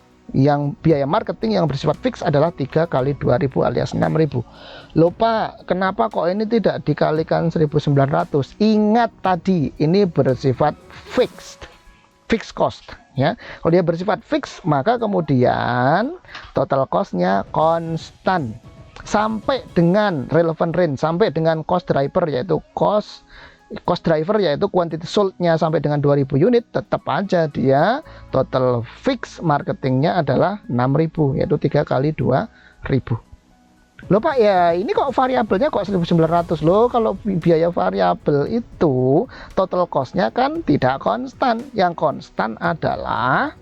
biaya marketing yang bersifat fix adalah 3 kali 2000 alias 6000. Lupa, kenapa kok ini tidak dikalikan 1900? Ingat tadi, ini bersifat fixed cost ya. Kalau dia bersifat fix, maka kemudian total cost-nya konstan sampai dengan relevant range, sampai dengan cost driver yaitu quantity sold-nya sampai dengan 2000 unit, tetap aja dia total fix marketingnya adalah 6000, yaitu 3 kali 2000. Loh Pak, ya ini kok variabelnya kok 1900 loh. Kalau biaya variabel itu total cost-nya kan tidak konstan. Yang konstan adalah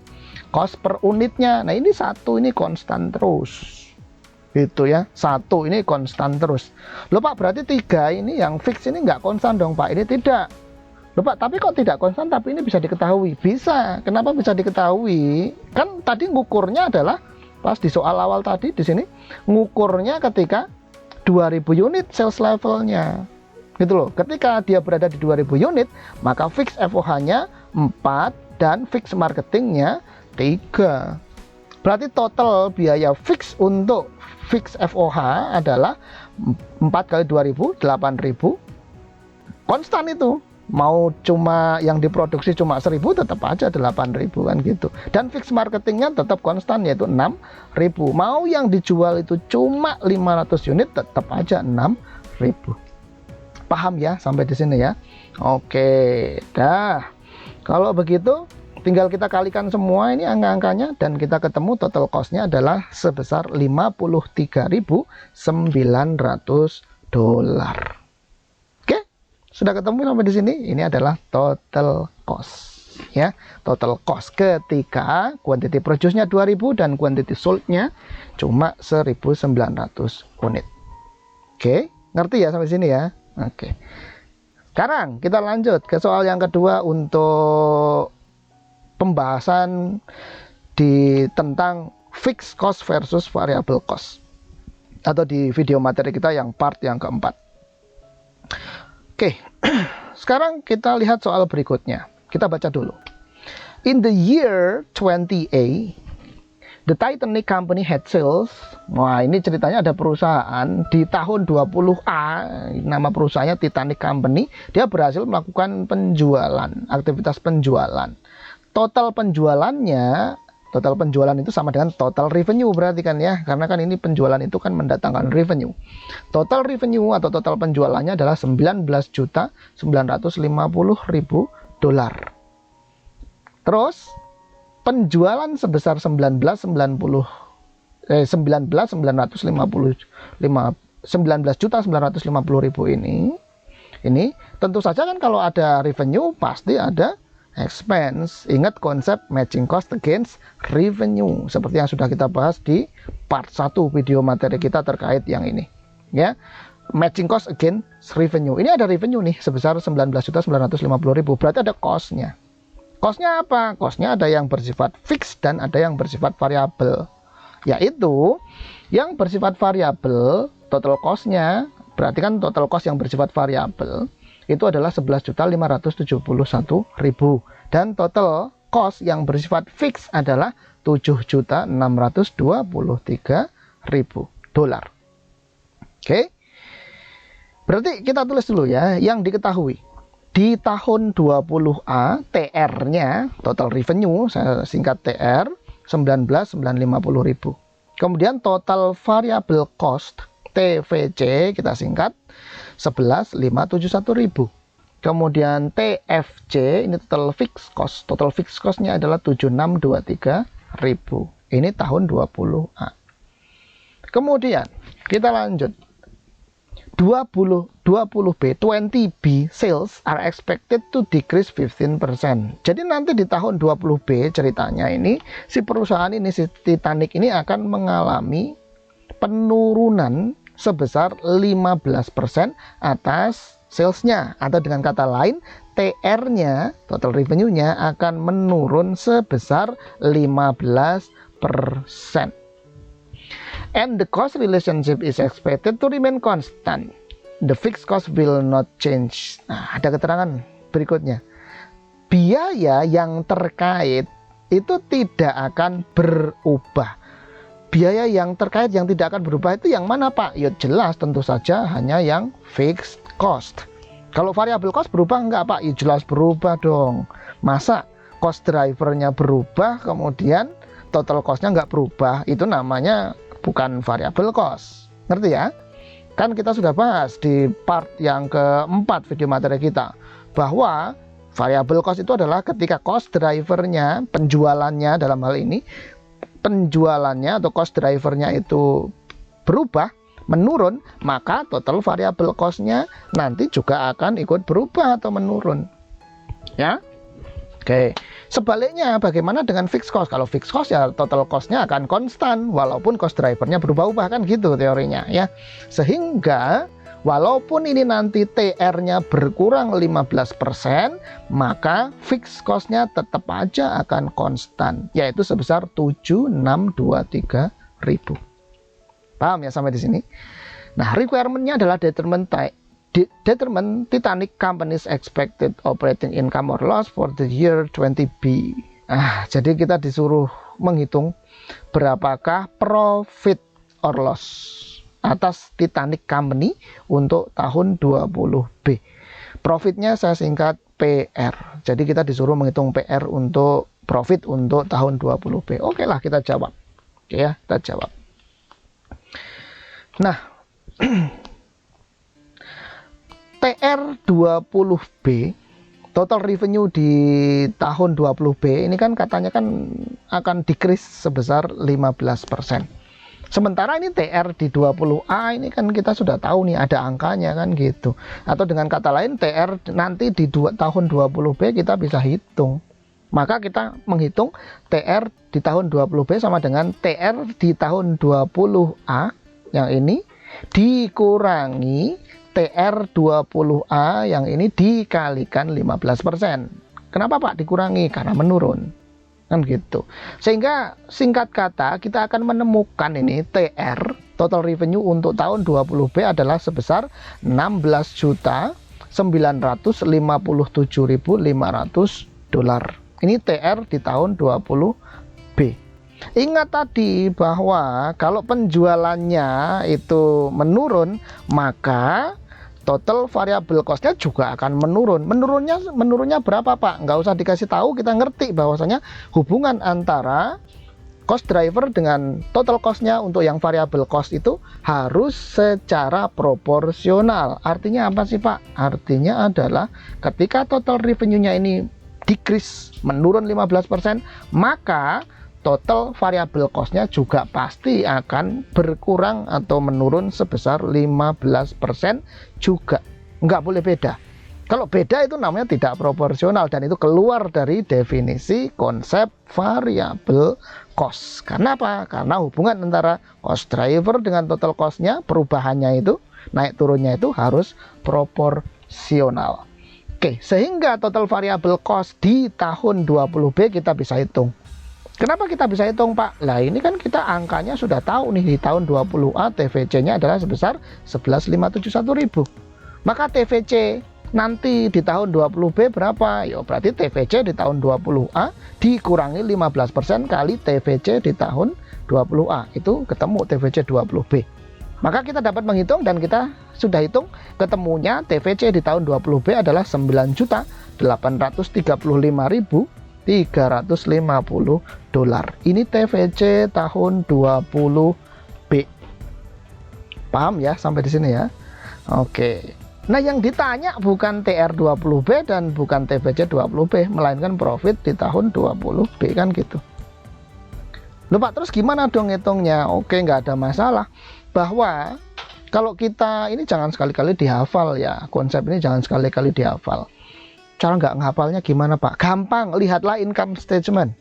cost per unitnya. Nah, ini 1 ini konstan terus. Gitu ya, 1 ini konstan terus. Loh Pak, berarti 3 ini yang fix ini nggak konstan dong Pak? Ini tidak. Loh Pak, tapi kok tidak konstan tapi ini bisa diketahui? Bisa. Kenapa bisa diketahui? Kan tadi ngukurnya adalah pas di soal awal tadi di sini ngukurnya ketika 2000 unit sales levelnya. Gitu loh. Ketika dia berada di 2000 unit, maka fix FOH-nya 4 dan fix marketingnya 3. Berarti total biaya fix untuk fix FOH adalah 4 kali 2000, 8000. Konstan itu. Mau cuma yang diproduksi cuma 1000, tetap aja 8000 kan gitu. Dan fix marketingnya tetap konstan, yaitu 6000. Mau yang dijual itu cuma 500 unit, tetap aja 6000. Paham ya sampai di sini ya? Oke, dah. Kalau begitu tinggal kita kalikan semua ini angka-angkanya dan kita ketemu total cost-nya adalah sebesar 53.900 dolar. Oke, sudah ketemu sampai di sini. Ini adalah total cost. Ya, total cost ketika quantity produce-nya 2000 dan quantity sold-nya cuma 1900 unit. Oke, ngerti ya sampai sini ya? Oke. Sekarang kita lanjut ke soal yang kedua untuk pembahasan tentang fixed cost versus variable cost, atau di video materi kita yang part yang keempat. Oke, sekarang kita lihat soal berikutnya. Kita baca dulu. In the year 20A, the Titanic Company had sales. Wah, ini ceritanya ada perusahaan di tahun 20A, nama perusahaannya Titanic Company. Dia berhasil melakukan penjualan, aktivitas penjualan. Total penjualan itu sama dengan total revenue, berarti kan ya, karena kan ini penjualan itu kan mendatangkan revenue. Total revenue atau total penjualannya adalah 19.950.000 dolar. Terus penjualan sebesar 19.950.000 ini tentu saja kan kalau ada revenue pasti ada expense. Ingat konsep matching cost against revenue seperti yang sudah kita bahas di part 1 video materi kita terkait yang ini ya. Matching cost against revenue. Ini ada revenue nih sebesar 19.950.000, berarti ada cost-nya. Cost-nya apa? Cost-nya ada yang bersifat fix dan ada yang bersifat variabel. Yaitu yang bersifat variabel, total cost-nya, berarti kan total cost yang bersifat variabel itu adalah 11.571.000 dan total cost yang bersifat fix adalah 7.623.000 dolar. Oke. Berarti kita tulis dulu ya yang diketahui. Di tahun 20A TR-nya, total revenue, saya singkat TR, 19.950.000. Kemudian total variable cost TVC kita singkat 11.571.000. Kemudian TFC ini total fixed cost. Total fixed cost-nya adalah 7.623.000. Ini tahun 20A. Kemudian kita lanjut. 20B sales are expected to decrease 15%. Jadi nanti di tahun 20B ceritanya ini si perusahaan ini, si Titanic ini akan mengalami penurunan sebesar 15% atas salesnya, atau dengan kata lain TR-nya, total revenue-nya akan menurun sebesar 15%. And the cost relationship is expected to remain constant. The fixed cost will not change. Nah, ada keterangan berikutnya. Biaya yang terkait itu tidak akan berubah. Biaya yang terkait yang tidak akan berubah itu yang mana, Pak? Ya jelas, tentu saja hanya yang fixed cost. Kalau variable cost berubah enggak, Pak? Ya jelas berubah dong. Masa cost drivernya berubah kemudian total cost-nya enggak berubah? Itu namanya bukan variable cost. Ngerti ya? Kan kita sudah bahas di part yang keempat video materi kita bahwa variable cost itu adalah ketika cost drivernya, penjualannya dalam hal ini, penjualannya atau cost drivernya itu berubah, menurun, maka total variable cost-nya nanti juga akan ikut berubah atau menurun. Ya? Oke, sebaliknya bagaimana dengan fixed cost? Kalau fixed cost ya total cost-nya akan konstan walaupun cost drivernya berubah-ubah, kan gitu teorinya ya. Sehingga walaupun ini nanti TR-nya berkurang 15%, maka fixed cost-nya tetap aja akan konstan, yaitu sebesar 7.623.000. Paham ya sampai di sini? Nah, requirement-nya adalah determine Titanic Company's expected operating income or loss for the year 20B. Jadi kita disuruh menghitung berapakah profit or loss atas Titanic Company untuk tahun 20B. Profitnya saya singkat PR. Jadi kita disuruh menghitung PR untuk profit untuk tahun 20B. Oke lah, kita jawab. Oke ya, kita jawab. Nah, TR20B, total revenue di tahun 20B ini kan katanya kan akan decrease sebesar 15%. Sementara ini TR di 20A ini kan kita sudah tahu nih ada angkanya kan gitu. Atau dengan kata lain TR nanti di tahun 20B kita bisa hitung. Maka kita menghitung TR di tahun 20B sama dengan TR di tahun 20A yang ini dikurangi TR 20A yang ini dikalikan 15%. Kenapa Pak dikurangi? Karena menurun. Kan gitu. Sehingga singkat kata kita akan menemukan ini TR total revenue untuk tahun 20B adalah sebesar 16.957.500 dolar. Ini TR di tahun 20B. Ingat tadi bahwa kalau penjualannya itu menurun, maka total variable cost-nya juga akan menurun. Menurunnya berapa Pak? Nggak usah dikasih tahu, kita ngerti bahwasanya hubungan antara cost driver dengan total cost-nya untuk yang variable cost itu harus secara proporsional. Artinya apa sih Pak? Artinya adalah ketika total revenue-nya ini decrease, menurun 15%, maka total variable cost-nya juga pasti akan berkurang atau menurun sebesar 15% juga. Nggak boleh beda. Kalau beda itu namanya tidak proporsional dan itu keluar dari definisi konsep variable cost. Karena apa? Karena hubungan antara cost driver dengan total cost-nya, perubahannya itu, naik turunnya itu harus proporsional. Oke, sehingga total variable cost di tahun 20B kita bisa hitung. Kenapa kita bisa hitung Pak? Lah ini kan kita angkanya sudah tahu nih, di tahun 20A TVC-nya adalah sebesar 11.571.000. Maka TVC nanti di tahun 20B berapa? Ya berarti TVC di tahun 20A dikurangi 15% kali TVC di tahun 20A. Itu ketemu TVC 20B. Maka kita dapat menghitung dan kita sudah hitung ketemunya TVC di tahun 20B adalah 9.835.350 dolar. Ini TVC tahun 20B. Paham ya sampai di sini ya? Oke. Nah, yang ditanya bukan TR 20B dan bukan TVC 20B, melainkan profit di tahun 20B kan gitu. Loh Pak, terus gimana dong hitungnya? Oke, nggak ada masalah. Bahwa kalau kita ini jangan sekali-kali dihafal ya, konsep ini jangan sekali-kali dihafal. Cara nggak ngehafalnya gimana Pak? Gampang, lihatlah income statement.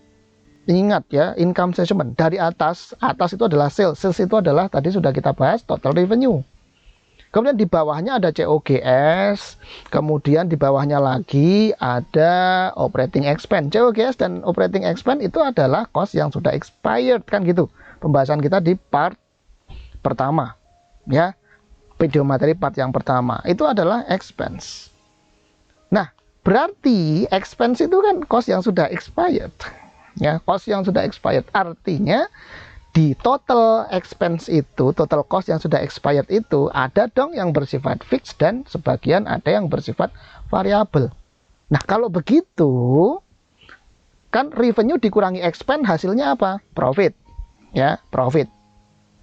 Ingat ya, income statement dari atas itu adalah sales itu adalah tadi sudah kita bahas total revenue. Kemudian di bawahnya ada COGS, kemudian di bawahnya lagi ada operating expense. COGS dan operating expense itu adalah cost yang sudah expired kan gitu. Pembahasan kita di part pertama ya, video materi part yang pertama itu adalah expense. Nah, berarti expense itu kan cost yang sudah expired ya, cost yang sudah expired. Artinya di total expense itu, total cost yang sudah expired itu ada dong yang bersifat fixed dan sebagian ada yang bersifat variabel. Nah, kalau begitu kan revenue dikurangi expense hasilnya apa? Profit ya, profit.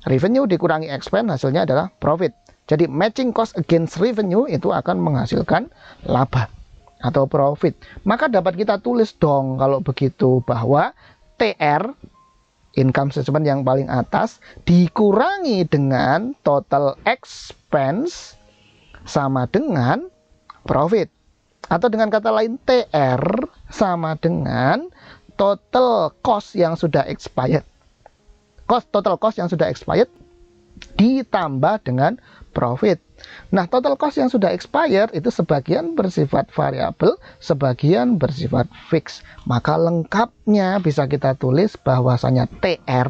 Revenue dikurangi expense hasilnya adalah profit. Jadi matching cost against revenue itu akan menghasilkan laba atau profit. Maka dapat kita tulis dong kalau begitu bahwa TR, income statement yang paling atas, dikurangi dengan total expense sama dengan profit. Atau dengan kata lain TR sama dengan total cost yang sudah expired. Total cost yang sudah expired ditambah dengan profit. Nah, total cost yang sudah expired itu sebagian bersifat variabel, sebagian bersifat fix. Maka lengkapnya bisa kita tulis bahwasanya TR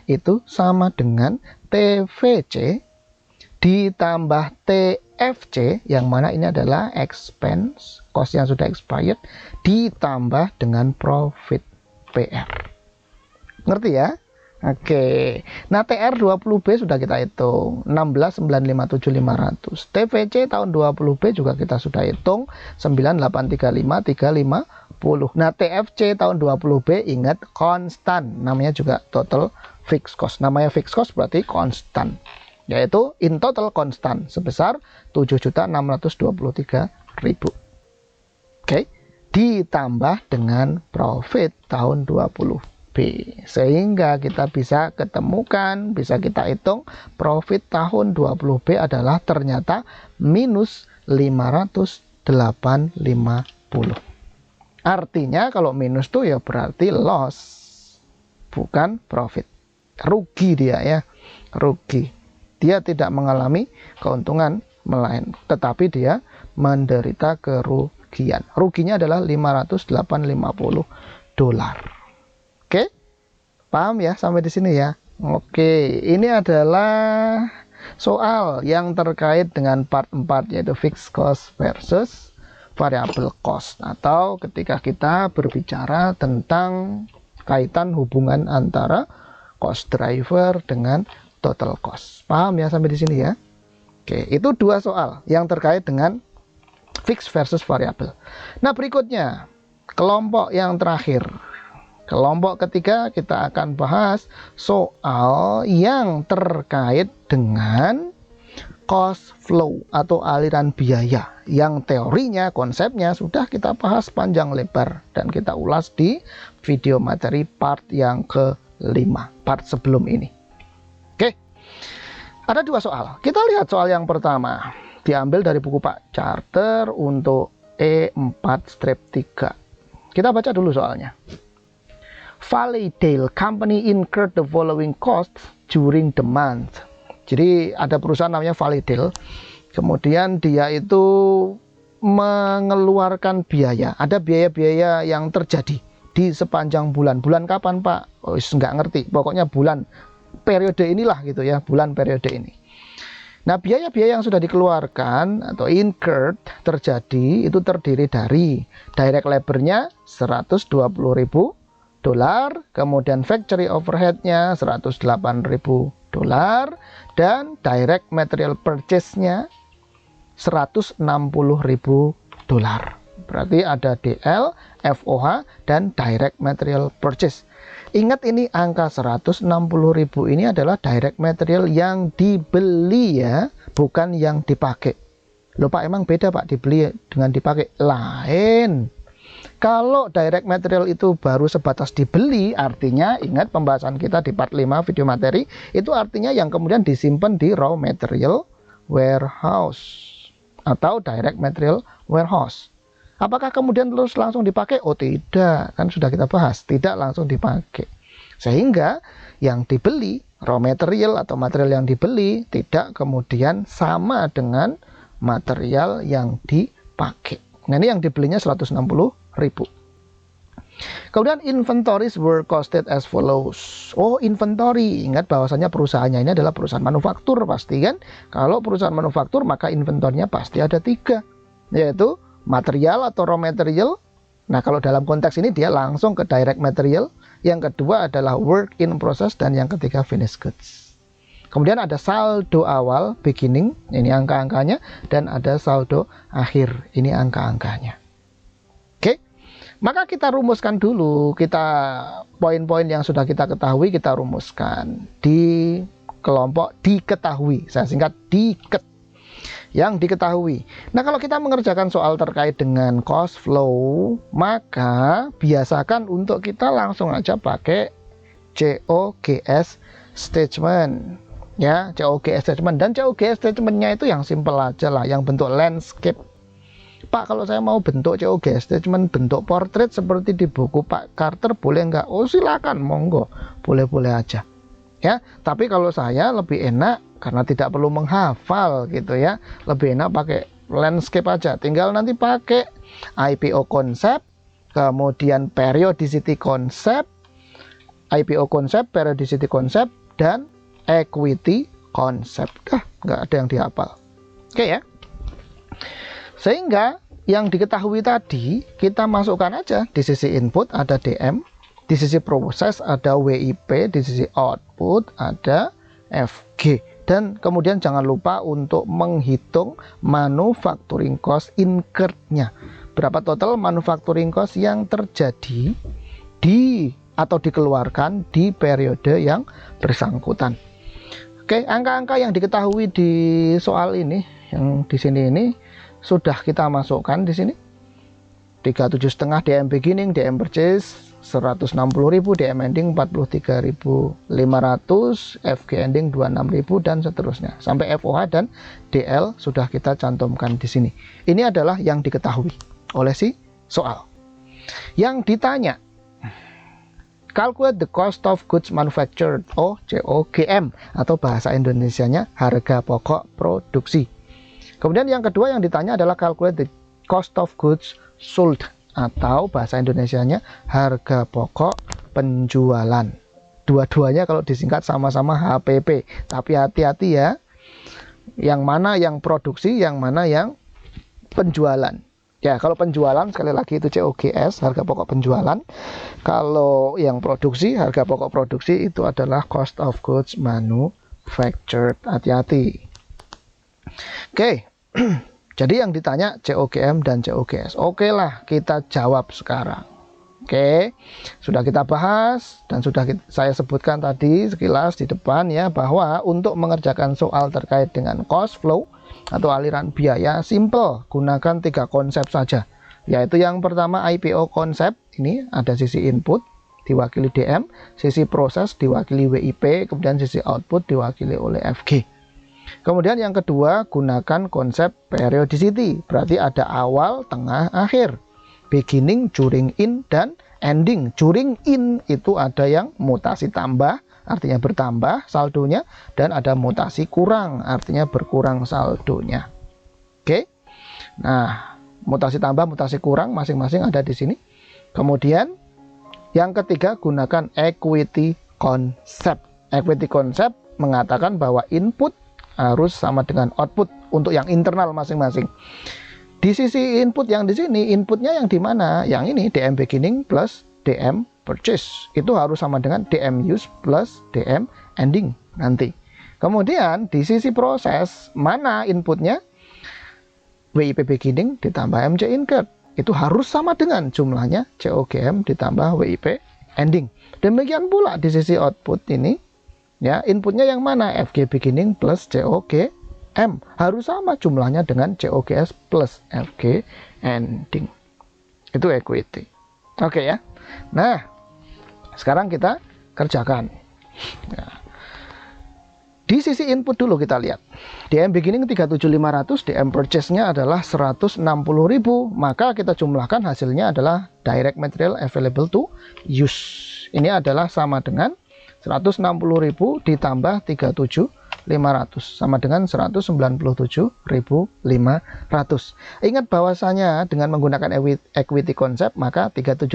itu sama dengan TVC ditambah TFC, yang mana ini adalah expense, cost yang sudah expired, ditambah dengan profit PR. Ngerti ya? Oke, nah TR 20B sudah kita hitung 16.957.500. TVC tahun 20B juga kita sudah hitung 9.835.350. Nah TFC tahun 20B ingat konstan, namanya juga total fixed cost. Namanya fixed cost berarti konstan, yaitu in total konstan sebesar 7.623.000. Oke, ditambah dengan profit tahun 20B. Sehingga kita bisa ketemukan, bisa kita hitung profit tahun 20B adalah ternyata minus 508,50. Artinya kalau minus tuh ya berarti loss, bukan profit. Rugi dia ya, rugi. Dia tidak mengalami keuntungan, tetapi dia menderita kerugian. Ruginya adalah 508,50 dolar. Oke, paham ya sampai di sini ya? Oke, ini adalah soal yang terkait dengan part 4, yaitu fixed cost versus variable cost, atau ketika kita berbicara tentang kaitan hubungan antara cost driver dengan total cost. Paham ya sampai di sini ya? Oke, itu dua soal yang terkait dengan fixed versus variable. Nah, berikutnya kelompok yang terakhir. Kelompok ketiga kita akan bahas soal yang terkait dengan cost flow atau aliran biaya, yang teorinya, konsepnya sudah kita bahas panjang lebar dan kita ulas di video materi part yang ke-5, part sebelum ini. Oke, ada dua soal. Kita lihat soal yang pertama, diambil dari buku Pak Charter untuk E4-3. Kita baca dulu soalnya. Valleydale Company incurred the following costs during the month. Jadi ada perusahaan namanya Valleydale, kemudian dia itu mengeluarkan biaya. Ada biaya-biaya yang terjadi di sepanjang bulan. Bulan kapan Pak? Oh, nggak ngerti. Pokoknya bulan periode inilah gitu ya, bulan periode ini. Nah, biaya-biaya yang sudah dikeluarkan atau incurred terjadi itu terdiri dari direct labor-nya 120.000 dolar, kemudian factory overhead-nya 108.000 dolar, dan direct material purchase-nya 160.000 dolar. Berarti ada DL, FOH, dan direct material purchase. Ingat, ini angka 160.000 ini adalah direct material yang dibeli ya, bukan yang dipakai. Loh Pak, emang beda Pak dibeli dengan dipakai? Lain. Kalau direct material itu baru sebatas dibeli, artinya ingat pembahasan kita di part 5 video materi, itu artinya yang kemudian disimpan di raw material warehouse atau direct material warehouse. Apakah kemudian terus langsung dipakai? Oh tidak, kan sudah kita bahas, tidak langsung dipakai. Sehingga yang dibeli, raw material atau material yang dibeli, tidak kemudian sama dengan material yang dipakai. Nah, ini yang dibelinya 160.000. Kemudian inventories were costed as follows. Oh, inventory. Ingat bahwasanya perusahaannya ini adalah perusahaan manufaktur pasti kan. Kalau perusahaan manufaktur maka inventornya pasti ada 3, yaitu material atau raw material. Nah, kalau dalam konteks ini dia langsung ke direct material. Yang kedua adalah work in process, dan yang ketiga finished goods. Kemudian ada saldo awal, beginning, ini angka-angkanya, dan ada saldo akhir, ini angka-angkanya. Oke, maka kita rumuskan dulu, poin-poin yang sudah kita ketahui kita rumuskan di kelompok diketahui, saya singkat diket, yang diketahui. Nah, kalau kita mengerjakan soal terkait dengan cost flow, maka biasakan untuk kita langsung aja pakai COGS statement. Ya, COGS statement, dan COGS statementnya itu yang simple aja lah, yang bentuk landscape. Pak, kalau saya mau bentuk COGS statement bentuk portrait seperti di buku Pak Carter boleh nggak? Oh silakan, monggo, boleh-boleh aja ya. Tapi kalau saya lebih enak karena tidak perlu menghafal gitu ya, lebih enak pakai landscape aja. Tinggal nanti pakai IPO konsep, kemudian periodicity konsep, IPO konsep, periodicity konsep, dan equity konsep. Nggak ada yang dihafal. Oke ya. Sehingga yang diketahui tadi kita masukkan aja. Di sisi input ada DM, di sisi proses ada WIP, di sisi output ada FG. Dan kemudian jangan lupa untuk menghitung manufacturing cost incurred-nya. Berapa total manufacturing cost yang terjadi atau dikeluarkan di periode yang bersangkutan. Oke, angka-angka yang diketahui di soal ini, yang di sini ini sudah kita masukkan di sini. 37,5 DM beginning, DM purchase, 160.000, DM ending 43.500, FG ending 26.000 dan seterusnya. Sampai FOH dan DL sudah kita cantumkan di sini. Ini adalah yang diketahui oleh si soal. Yang ditanya, calculate the cost of goods manufactured, COGM, atau bahasa Indonesianya harga pokok produksi. Kemudian yang kedua yang ditanya adalah calculate the cost of goods sold, atau bahasa Indonesianya harga pokok penjualan. Dua-duanya kalau disingkat sama-sama HPP, tapi hati-hati ya, yang mana yang produksi, yang mana yang penjualan. Ya, kalau penjualan sekali lagi itu COGS, harga pokok penjualan. Kalau yang produksi, harga pokok produksi itu adalah cost of goods manufactured. Hati-hati. Oke. Jadi yang ditanya COGM dan COGS. Oke lah, kita jawab sekarang. Oke. Sudah kita bahas dan sudah saya sebutkan tadi sekilas di depan ya, bahwa untuk mengerjakan soal terkait dengan cost flow atau aliran biaya, simple, gunakan 3 konsep saja, yaitu yang pertama IPO konsep. Ini ada sisi input diwakili DM, sisi proses diwakili WIP, kemudian sisi output diwakili oleh FG. Kemudian yang kedua, gunakan konsep periodicity, berarti ada awal, tengah, akhir, beginning, during, in, dan ending. During, in itu ada yang mutasi tambah, artinya bertambah saldonya, dan ada mutasi kurang, artinya berkurang saldonya. Oke. Nah, mutasi tambah, mutasi kurang masing-masing ada di sini. Kemudian yang ketiga, gunakan equity concept. Equity concept mengatakan bahwa input harus sama dengan output untuk yang internal masing-masing. Di sisi input yang di sini, inputnya yang di mana? Yang ini DM beginning plus DM purchase, itu harus sama dengan DM use plus DM ending nanti. Kemudian di sisi proses, mana inputnya? WIP beginning ditambah MC incurred, itu harus sama dengan jumlahnya COGM ditambah WIP ending. Demikian pula di sisi output ini, ya, inputnya yang mana? FG beginning plus COGM, harus sama jumlahnya dengan COGS plus FG ending. Itu equity. Oke ya. Nah, sekarang kita kerjakan. Ya. Di sisi input dulu kita lihat. DM beginning 37.500, DM purchase-nya adalah 160.000, maka kita jumlahkan hasilnya adalah direct material available to use. Ini adalah sama dengan 160.000 ditambah 37.500 sama dengan 197.500. Ingat bahwasanya dengan menggunakan equity concept, maka 37.500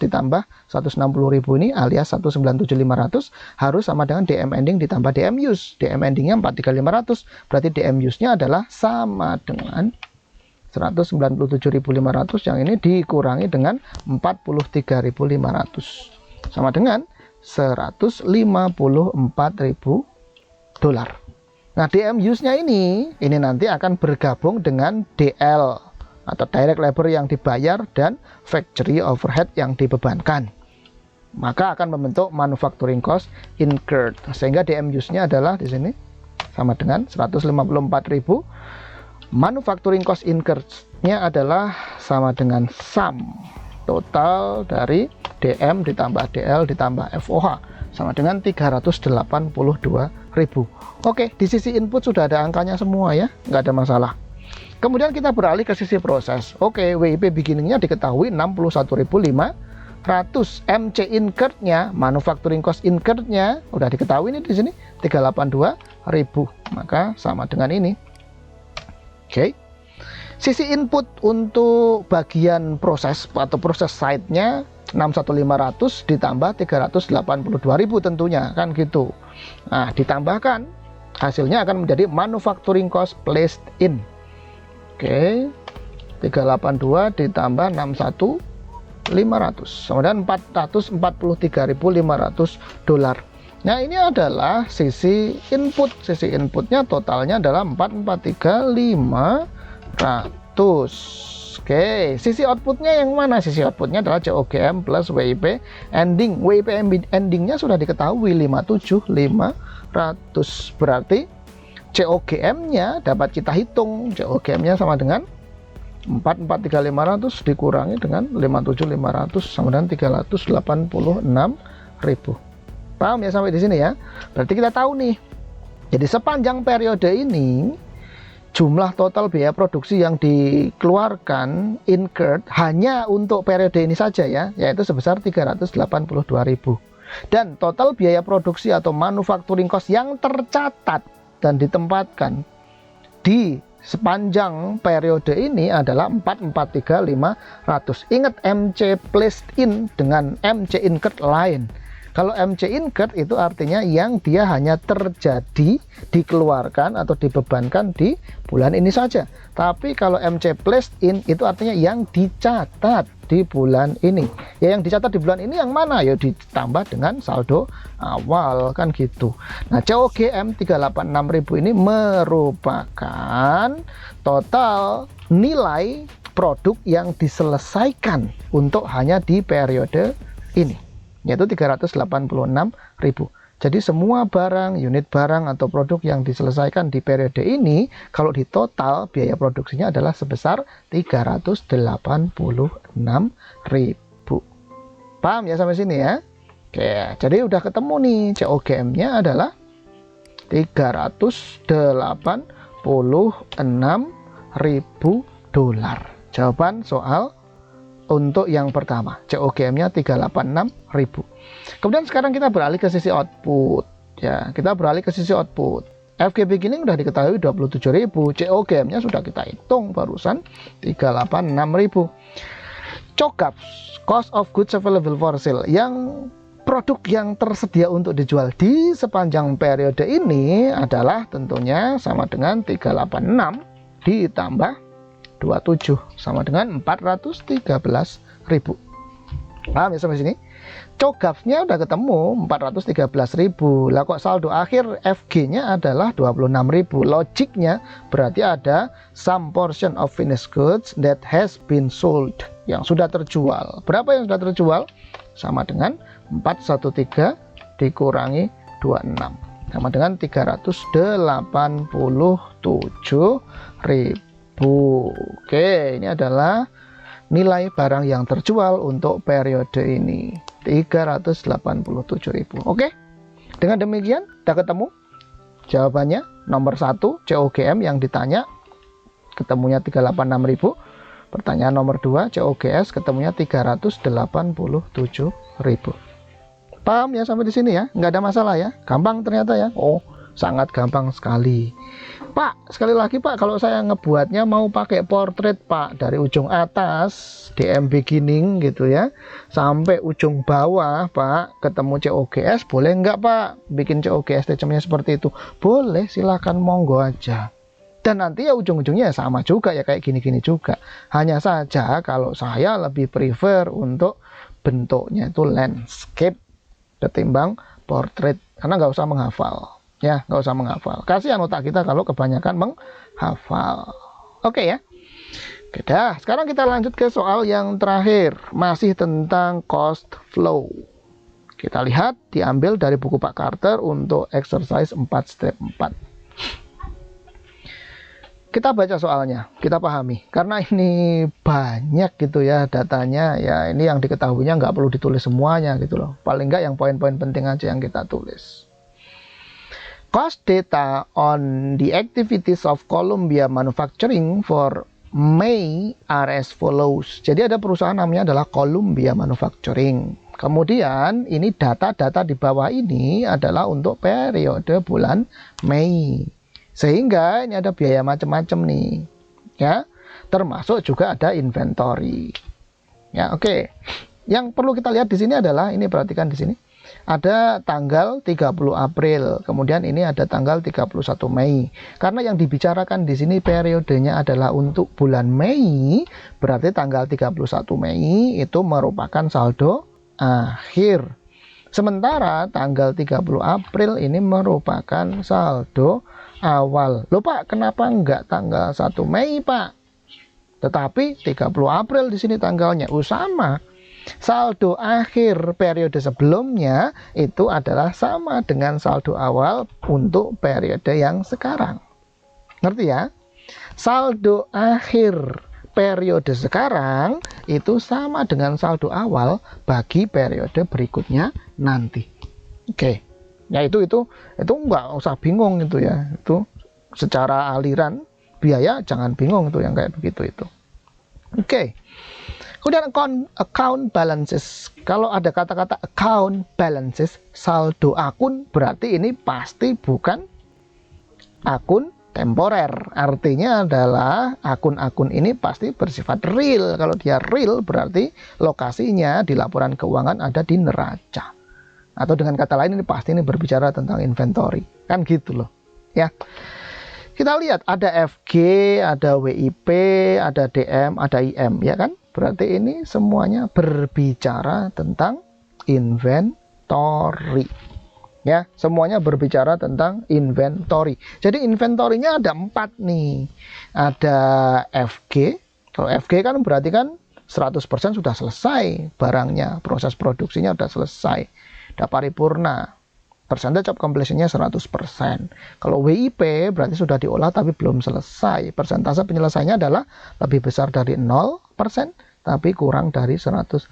ditambah 160.000 ini alias 197.500 harus sama dengan DM ending ditambah DM use. DM endingnya 43.500, berarti DM use-nya adalah sama dengan 197.500, yang ini dikurangi dengan 43.500 sama dengan 154.000 dolar. Nah, DM use-nya ini nanti akan bergabung dengan DL atau direct labor yang dibayar dan factory overhead yang dibebankan. Maka akan membentuk manufacturing cost incurred. Sehingga DM use-nya adalah di sini sama dengan 154.000. Manufacturing cost incurred-nya adalah sama dengan sum total dari DM ditambah DL ditambah FOH sama dengan 382.000. Oke, di sisi input sudah ada angkanya semua ya, nggak ada masalah. Kemudian kita beralih ke sisi proses. Oke, WIP beginningnya diketahui 61.500, MC incurred-nya, manufacturing cost incurred-nya udah diketahui ini di sini 382.000, maka sama dengan ini. Oke. Sisi input untuk bagian proses atau proses side-nya 61.500 ditambah 382.000 tentunya kan gitu. Nah, ditambahkan hasilnya akan menjadi manufacturing cost placed in. Oke. 382 ditambah 61.500 sama dengan 443.500 dolar. Nah, ini adalah sisi input. Sisi inputnya totalnya adalah 443.500. Oke, sisi outputnya yang mana? Sisi outputnya adalah COGM plus WIP ending. WIP endingnya sudah diketahui 57.500. Berarti COGM-nya dapat kita hitung. COGM-nya sama dengan 443.500 dikurangi dengan 57.500 sama dengan 386.000. Paham ya sampai di sini ya? Berarti kita tahu nih. Jadi sepanjang periode ini jumlah total biaya produksi yang dikeluarkan incurred hanya untuk periode ini saja ya, yaitu sebesar 382.000. Dan total biaya produksi atau manufacturing cost yang tercatat dan ditempatkan di sepanjang periode ini adalah 443.500. Ingat MC placed in dengan MC incurred lain. Kalau MC incurred itu artinya yang dia hanya terjadi, dikeluarkan atau dibebankan di bulan ini saja. Tapi kalau MC placed in itu artinya yang dicatat di bulan ini. Ya yang dicatat di bulan ini yang mana? Ya ditambah dengan saldo awal kan gitu. Nah, COGM 386.000 ini merupakan total nilai produk yang diselesaikan untuk hanya di periode ini, yaitu 386.000. Jadi semua barang, unit barang atau produk yang diselesaikan di periode ini kalau di total biaya produksinya adalah sebesar 386.000. Paham ya sampai sini ya? Oke, jadi udah ketemu nih COGM-nya adalah 386.000 dolar. Jawaban soal untuk yang pertama, COGM-nya 386.000. Kemudian sekarang kita beralih ke sisi output. Ya, kita beralih ke sisi output. FG beginning sudah diketahui 27.000, COGM-nya sudah kita hitung barusan 386.000. COGAF, cost of goods available for sale, yang produk yang tersedia untuk dijual di sepanjang periode ini adalah tentunya sama dengan 386 ditambah 27 sama dengan 413.000. Paham ya sampai sini? COGAF-nya udah ketemu 413.000. Lah kok saldo akhir FG-nya adalah 26.000. Logiknya berarti ada some portion of finished goods that has been sold, yang sudah terjual. Berapa yang sudah terjual? Sama dengan 413 dikurangi 26 sama dengan 387.000. Oke, ini adalah nilai barang yang terjual untuk periode ini 387.000. Oke, dengan demikian sudah ketemu jawabannya. Nomor 1 COGM yang ditanya ketemunya 386.000. Pertanyaan nomor 2 COGS ketemunya 387.000. Paham ya sampai di sini ya? Nggak ada masalah ya? Gampang ternyata ya? Oh, sangat gampang sekali. Pak, sekali lagi Pak, kalau saya ngebuatnya mau pakai portrait Pak, dari ujung atas DM beginning gitu ya sampai ujung bawah Pak, ketemu COGS, boleh nggak Pak bikin COGS statementnya seperti itu? Boleh, silakan, monggo aja. Dan nanti ya ujung-ujungnya sama juga ya, kayak gini-gini juga. Hanya saja kalau saya lebih prefer untuk bentuknya itu landscape ketimbang portrait, karena nggak usah menghafal. Ya, nggak usah menghafal. Kasihan otak kita kalau kebanyakan menghafal. Oke ya. Oke dah, sekarang kita lanjut ke soal yang terakhir. Masih tentang cost flow. Kita lihat, diambil dari buku Pak Carter untuk exercise 4 step 4. Kita baca soalnya, kita pahami. Karena ini banyak gitu ya datanya. Ya ini yang diketahuinya nggak perlu ditulis semuanya gitu loh. Paling nggak yang poin-poin penting aja yang kita tulis. Cost data on the activities of Columbia Manufacturing for May are as follows. Jadi ada perusahaan namanya adalah Columbia Manufacturing. Kemudian ini data-data di bawah ini adalah untuk periode bulan Mei. Sehingga ini ada biaya macam-macam nih. Ya, termasuk juga ada inventory. Ya, oke. Yang perlu kita lihat di sini adalah ini, perhatikan di sini. Ada tanggal 30 April, kemudian ini ada tanggal 31 Mei. Karena yang dibicarakan di sini periodenya adalah untuk bulan Mei, berarti tanggal 31 Mei itu merupakan saldo akhir. Sementara tanggal 30 April ini merupakan saldo awal. Loh Pak, kenapa enggak tanggal 1 Mei Pak? Tetapi 30 April di sini tanggalnya. Sama. Saldo akhir periode sebelumnya itu adalah sama dengan saldo awal untuk periode yang sekarang. Ngerti ya? Saldo akhir periode sekarang itu sama dengan saldo awal bagi periode berikutnya nanti. Oke. Ya itu nggak usah bingung itu ya. Itu secara aliran biaya jangan bingung itu yang kayak begitu itu. Oke. Kemudian account balances. Kalau ada kata-kata account balances, saldo akun, berarti ini pasti bukan akun temporer. Artinya adalah akun-akun ini pasti bersifat real. Kalau dia real berarti lokasinya di laporan keuangan ada di neraca. Atau dengan kata lain ini pasti ini berbicara tentang inventory. Kan gitu loh. Ya. Kita lihat ada FG, ada WIP, ada DM, ada IM, ya kan? Berarti ini semuanya berbicara tentang inventory. Ya, semuanya berbicara tentang inventory. Jadi inventorinya ada 4 nih. Ada FG. Kalau FG kan berarti kan 100% sudah selesai barangnya, proses produksinya sudah selesai. Sudah paripurna. Percentage of completion-nya 100%. Kalau WIP berarti sudah diolah tapi belum selesai. Persentase penyelesaiannya adalah lebih besar dari 0% tapi kurang dari 100%.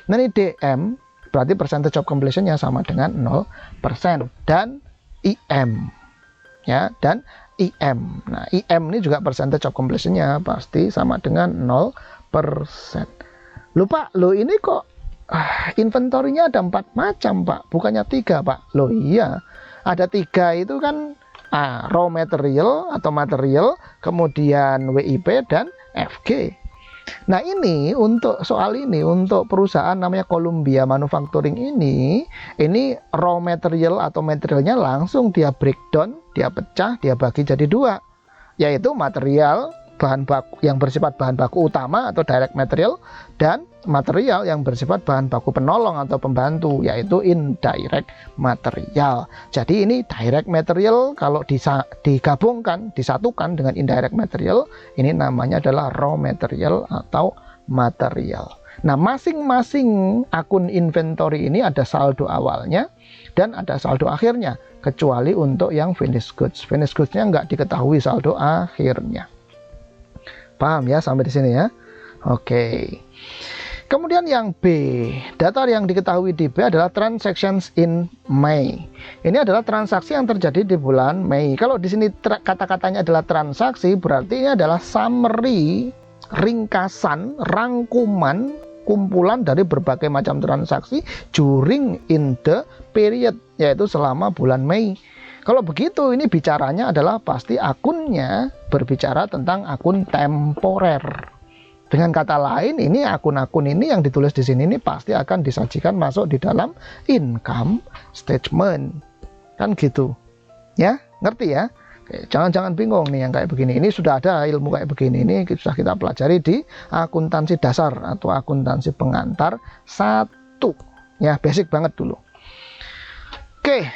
Nah ini DM berarti percentage of completion-nya sama dengan 0%. Dan IM. Ya, dan IM. Nah, IM ini juga percentage of completion-nya pasti sama dengan 0%. Lupa, lo ini kok inventorinya ada 4 macam, Pak. Bukannya 3, Pak. Loh iya. Ada 3 itu kan raw material atau material, kemudian WIP dan FG. Nah ini untuk soal ini, untuk perusahaan namanya Columbia Manufacturing ini raw material atau materialnya langsung dia breakdown, dia pecah, dia bagi jadi 2. Yaitu material bahan baku yang bersifat bahan baku utama atau direct material dan material yang bersifat bahan baku penolong atau pembantu yaitu indirect material. Jadi ini direct material kalau digabungkan, disatukan dengan indirect material, ini namanya adalah raw material atau material. Nah, masing-masing akun inventory ini ada saldo awalnya dan ada saldo akhirnya, kecuali untuk yang finished goods. Finished goods-nya nggak diketahui saldo akhirnya. Paham ya sampai di sini ya? Oke. Kemudian yang B, data yang diketahui di B adalah transactions in May. Ini adalah transaksi yang terjadi di bulan Mei. Kalau di sini kata-katanya adalah transaksi, berarti ini adalah summary, ringkasan, rangkuman, kumpulan dari berbagai macam transaksi during in the period, yaitu selama bulan Mei. Kalau begitu ini bicaranya adalah pasti akunnya berbicara tentang akun temporer. Dengan kata lain ini akun-akun ini yang ditulis di sini ini pasti akan disajikan masuk di dalam income statement. Kan gitu. Ya, ngerti ya? Jangan bingung nih yang kayak begini. Ini sudah ada ilmu kayak begini. Ini sudah kita pelajari di akuntansi dasar atau akuntansi pengantar 1. Ya, basic banget dulu. Oke.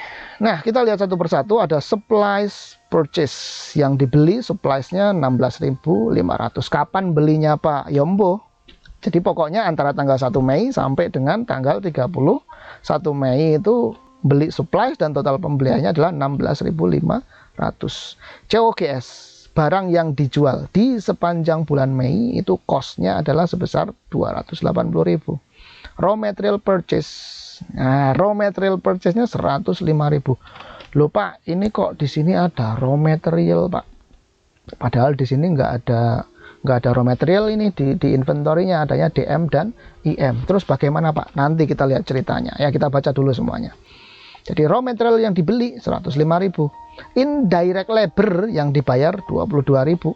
Nah, kita lihat satu persatu. Ada supplies purchase yang dibeli, supplies-nya 16.500. Kapan belinya Pak Yombo? Jadi pokoknya antara tanggal 1 Mei sampai dengan tanggal 31 Mei itu beli supplies dan total pembeliannya adalah 16.500. COGS, barang yang dijual di sepanjang bulan Mei itu cost-nya adalah sebesar 280.000. Raw material purchase. Nah, raw material purchase-nya 105.000. Loh Pak, ini kok di sini ada raw material Pak? Padahal di sini nggak ada raw material ini di inventory-nya, adanya DM dan IM. Terus bagaimana Pak? Nanti kita lihat ceritanya. Ya, kita baca dulu semuanya. Jadi raw material yang dibeli 105.000. Indirect labor yang dibayar 22.000.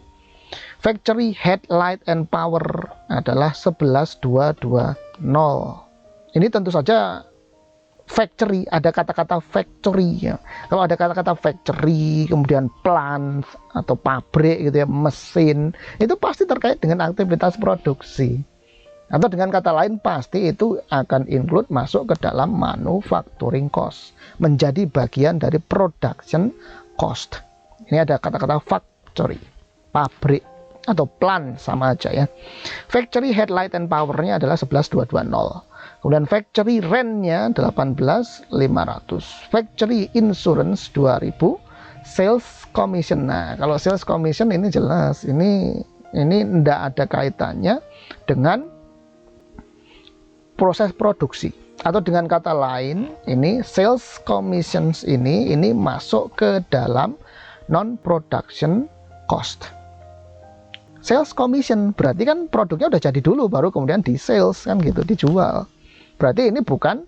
Factory head, light and power adalah 11.220. Ini tentu saja factory, ada kata-kata factory ya. Kalau ada kata-kata factory, kemudian plant atau pabrik gitu ya, mesin, itu pasti terkait dengan aktivitas produksi. Atau dengan kata lain pasti itu akan include masuk ke dalam manufacturing cost, menjadi bagian dari production cost. Ini ada kata-kata factory, pabrik atau plant sama aja ya. Factory head, light and power-nya adalah 11.220. Kemudian factory rent-nya 18.500. Factory insurance 2.000. Sales commission. Nah, kalau sales commission ini jelas ini Ini tidak ada kaitannya dengan proses produksi. Atau dengan kata lain, ini sales commissions ini masuk ke dalam non-production cost. Sales commission berarti kan produknya udah jadi dulu, baru kemudian di sales kan gitu, dijual. Berarti ini bukan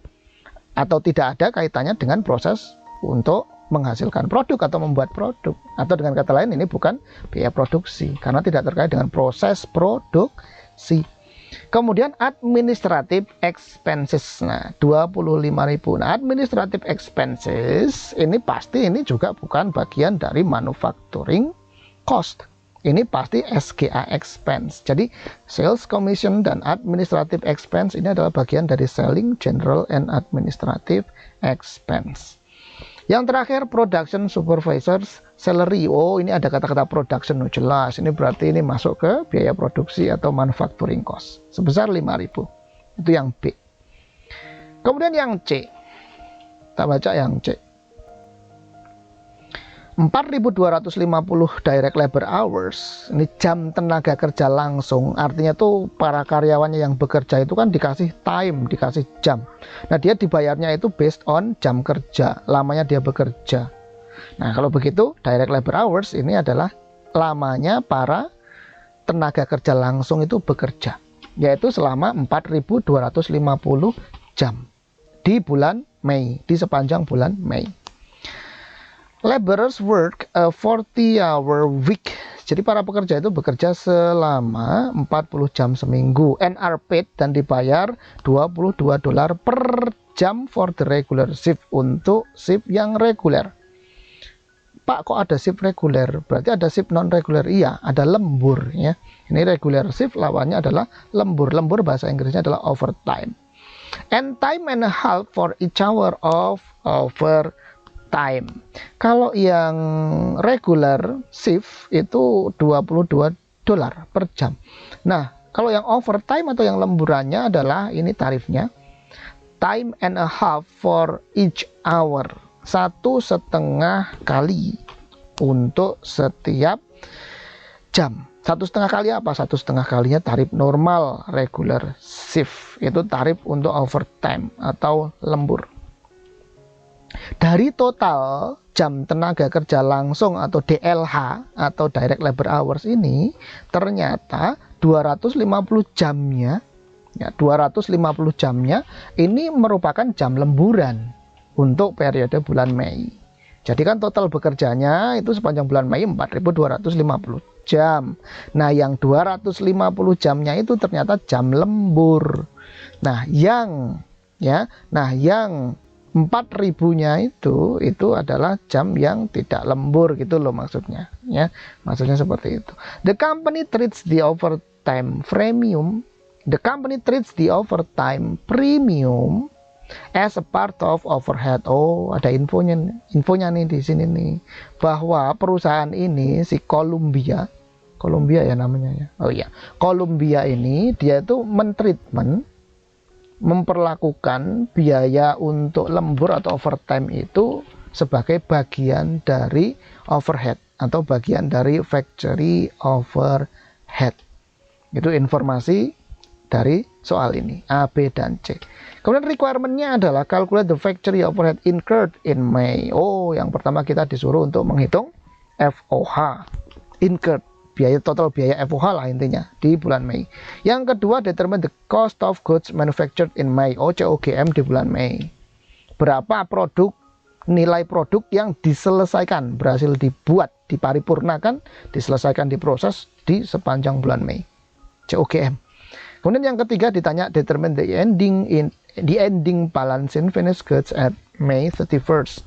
atau tidak ada kaitannya dengan proses untuk menghasilkan produk atau membuat produk. Atau dengan kata lain, ini bukan biaya produksi karena tidak terkait dengan proses produksi. Kemudian administrative expenses. Nah, 25.000. Nah, administrative expenses ini pasti ini juga bukan bagian dari manufacturing cost. Ini pasti SGA expense. Jadi sales commission dan administrative expense ini adalah bagian dari selling general and administrative expense. Yang terakhir, production supervisors salary. Oh, ini ada kata-kata production, oh, jelas. Ini berarti ini masuk ke biaya produksi atau manufacturing cost sebesar 5.000. Itu yang B. Kemudian yang C. Kita baca yang C. 4.250 direct labor hours. Ini jam tenaga kerja langsung. Artinya tuh para karyawannya yang bekerja itu kan dikasih time, dikasih jam. Nah, dia dibayarnya itu based on jam kerja, lamanya dia bekerja. Nah, kalau begitu direct labor hours ini adalah lamanya para tenaga kerja langsung itu bekerja, yaitu selama 4.250 jam di bulan Mei, di sepanjang bulan Mei. Laborers work a 40-hour week. Jadi para pekerja itu bekerja selama 40 jam seminggu. And are paid dan dibayar $22 per jam for the regular shift, untuk shift yang reguler. Pak, kok ada shift reguler? Berarti ada shift non reguler. Iya, ada lembur ya. Ini regular shift, lawannya adalah lembur. Lembur bahasa Inggrisnya adalah overtime. And time and a half for each hour of overtime. Kalau yang regular shift itu $22 per jam. Nah, kalau yang overtime atau yang lemburannya adalah ini tarifnya time and a half for each hour, 1,5 kali untuk setiap jam. 1,5 kali apa? 1,5 kalinya tarif normal regular shift, itu tarif untuk overtime atau lembur. Dari total jam tenaga kerja langsung atau DLH atau direct labor hours ini, ternyata 250 jamnya ya, 250 jamnya ini merupakan jam lemburan untuk periode bulan Mei. Jadi kan total bekerjanya itu sepanjang bulan Mei 4.250 jam. Nah, yang 250 jamnya itu ternyata jam lembur. Nah, yang 4.000-nya itu adalah jam yang tidak lembur gitu loh maksudnya ya. Maksudnya seperti itu. The company treats the overtime premium as a part of overhead. Oh, ada infonya nih di sini nih, bahwa perusahaan ini si Columbia ya namanya ya. Oh iya, Columbia ini dia itu memperlakukan biaya untuk lembur atau overtime itu sebagai bagian dari overhead atau bagian dari factory overhead. Itu informasi dari soal ini, A, B, dan C. Kemudian requirement-nya adalah calculate the factory overhead incurred in May. Oh, yang pertama kita disuruh untuk menghitung FOH, incurred, total biaya FOH lah intinya di bulan Mei. Yang kedua, determine the cost of goods manufactured in May. Oh, COGM di bulan Mei. Berapa nilai produk yang diselesaikan, berhasil dibuat, diparipurnakan, diselesaikan, diproses di sepanjang bulan Mei. COGM. Kemudian yang ketiga ditanya determine the ending balance in finished goods at May 31st.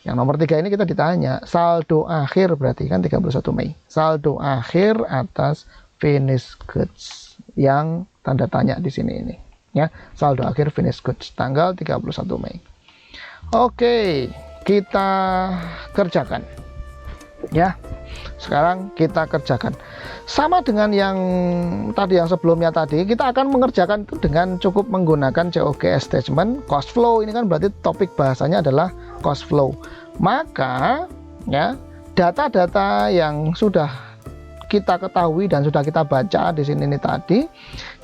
Yang nomor 3 ini kita ditanya saldo akhir, berarti kan 31 Mei. Saldo akhir atas finished goods yang tanda tanya di sini ini ya. Saldo akhir finished goods tanggal 31 Mei. Oke, kita kerjakan. Ya. Sekarang kita kerjakan. Sama dengan yang tadi, yang sebelumnya tadi, kita akan mengerjakan itu dengan cukup menggunakan COGS statement. Cost flow ini kan berarti topik bahasanya adalah cost flow. Maka ya, data-data yang sudah kita ketahui dan sudah kita baca di sini nih tadi,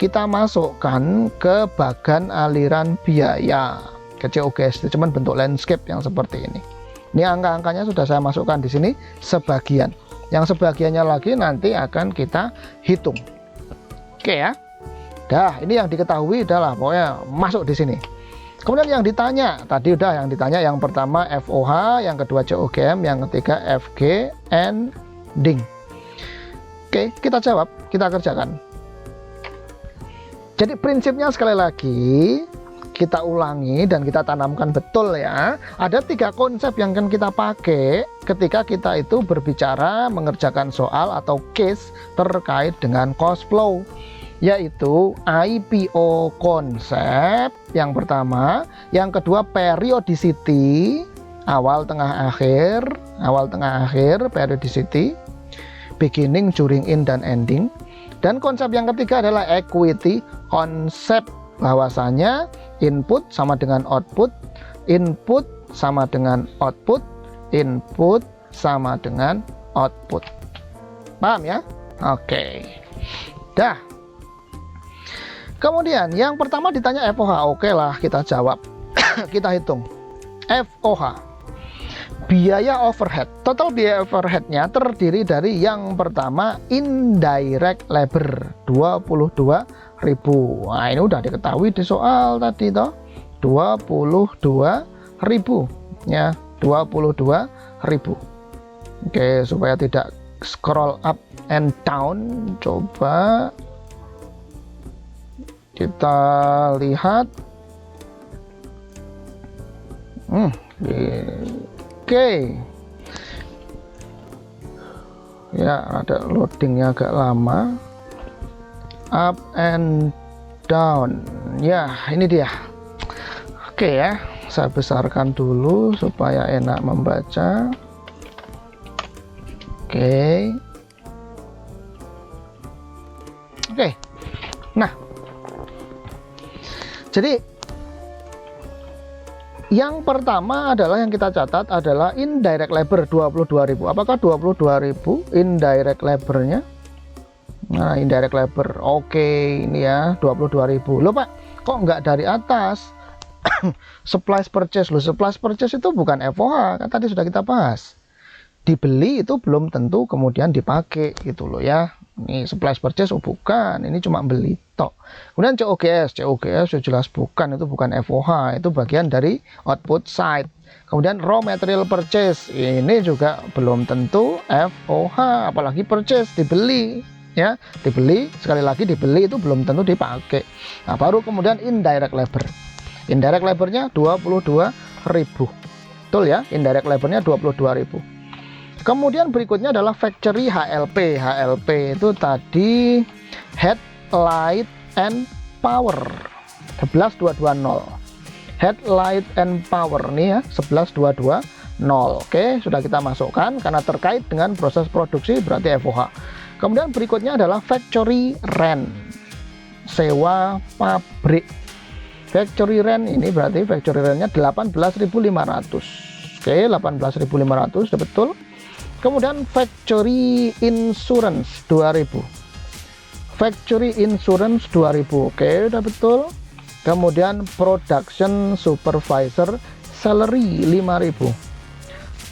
kita masukkan ke bagan aliran biaya ke COGS itu cuman bentuk landscape yang seperti ini. Ini angka-angkanya sudah saya masukkan di sini sebagian. Yang sebagiannya lagi nanti akan kita hitung. Oke ya. Dah, ini yang diketahui adalah pokoknya masuk di sini. Kemudian yang ditanya, tadi udah yang ditanya yang pertama FOH, yang kedua COGM, yang ketiga FG ending. Oke, kita jawab, kita kerjakan. Jadi prinsipnya sekali lagi kita ulangi dan kita tanamkan betul ya. Ada 3 konsep yang akan kita pakai ketika kita itu berbicara mengerjakan soal atau case terkait dengan cost flow, yaitu IPO konsep yang pertama, yang kedua periodicity, awal tengah akhir periodicity, beginning, during, in, dan ending. Dan konsep yang ketiga adalah equity konsep, bahwasanya input sama dengan output, input sama dengan output, input sama dengan output. Paham ya? Oke. Dah. Kemudian yang pertama ditanya FOH. Oke lah, kita jawab. Kita hitung. FOH. Biaya overhead. Total biaya overheadnya terdiri dari yang pertama indirect labor 22.000. Nah, ini udah diketahui di soal tadi toh. 22.000 ya, 22.000. Oke, supaya tidak scroll up and down, coba kita lihat. Oke. Ya, ada loadingnya agak lama. Up and down. Ya, ini dia. Oke ya, saya besarkan dulu supaya enak membaca. Oke. Nah, jadi yang pertama adalah yang kita catat adalah indirect labor 22.000. Apakah 22.000 indirect labornya? Nah, indirect labor. Oke, ini ya 22.000. Loh Pak, kok nggak dari atas? Supplies purchase. Loh, supplies purchase itu bukan FOH, kan tadi sudah kita bahas. Dibeli itu belum tentu kemudian dipakai gitu loh ya. Ini supplies purchase, oh bukan, ini cuma beli tok. Kemudian COGS sudah jelas bukan, itu bukan FOH, itu bagian dari output side. Kemudian raw material purchase, ini juga belum tentu FOH, apalagi purchase, dibeli ya, dibeli, sekali lagi dibeli itu belum tentu dipakai. Nah, baru kemudian indirect labor. Indirect labornya 22.000. Betul ya, indirect labornya 22.000. Kemudian berikutnya adalah factory HLP. HLP itu tadi head, light, and power 11.220. Head, light, and power nih ya 11.220. Oke, sudah kita masukkan karena terkait dengan proses produksi berarti FOH. Kemudian berikutnya adalah factory rent, sewa pabrik. Factory rent ini berarti factory rentnya 18.500. Oke, 18.500 sudah betul. Kemudian factory insurance 2000. Factory insurance 2000. Oke, udah betul. Kemudian production supervisor salary 5000.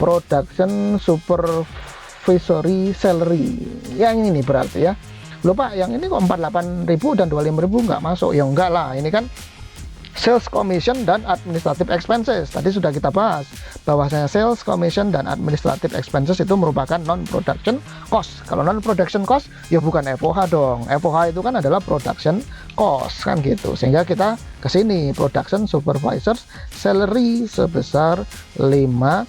Production supervisory salary. Yang ini berarti ya. Lupa, yang ini kok 48.000 dan 25.000 nggak masuk. Ya enggak lah, ini kan sales commission dan administrative expenses. Tadi sudah kita bahas bahwasanya sales commission dan administrative expenses itu merupakan non production cost. Kalau non production cost ya bukan FOH dong. FOH itu kan adalah production cost kan gitu. Sehingga kita ke sini production supervisors salary sebesar 5.000.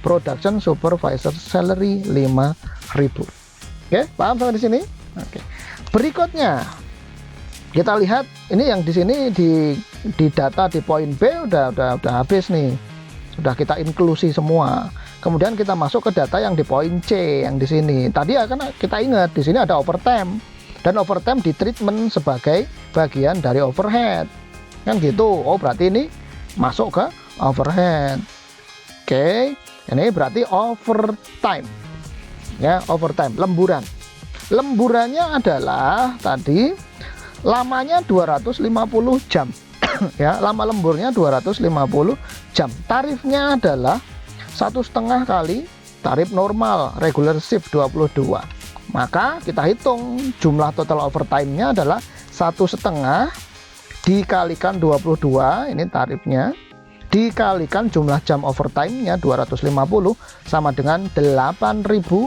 Production supervisor salary 5.000. Oke, paham sampai di sini? Oke. Berikutnya kita lihat ini yang di sini di data di poin B udah habis nih. Sudah kita inklusi semua. Kemudian kita masuk ke data yang di poin C yang di sini. Tadi akan kita ingat di sini ada overtime dan overtime di treatment sebagai bagian dari overhead. Kan gitu. Oh, berarti ini masuk ke overhead. Oke. Ini berarti overtime. Ya, overtime, lemburan. Lemburannya adalah tadi lamanya 250 jam. Ya, lama lemburnya 250 jam. Tarifnya adalah 1,5 kali tarif normal regular shift 22. Maka kita hitung jumlah total overtime-nya adalah 1,5 dikalikan 22, ini tarifnya, dikalikan jumlah jam overtime-nya 250 sama dengan 8.250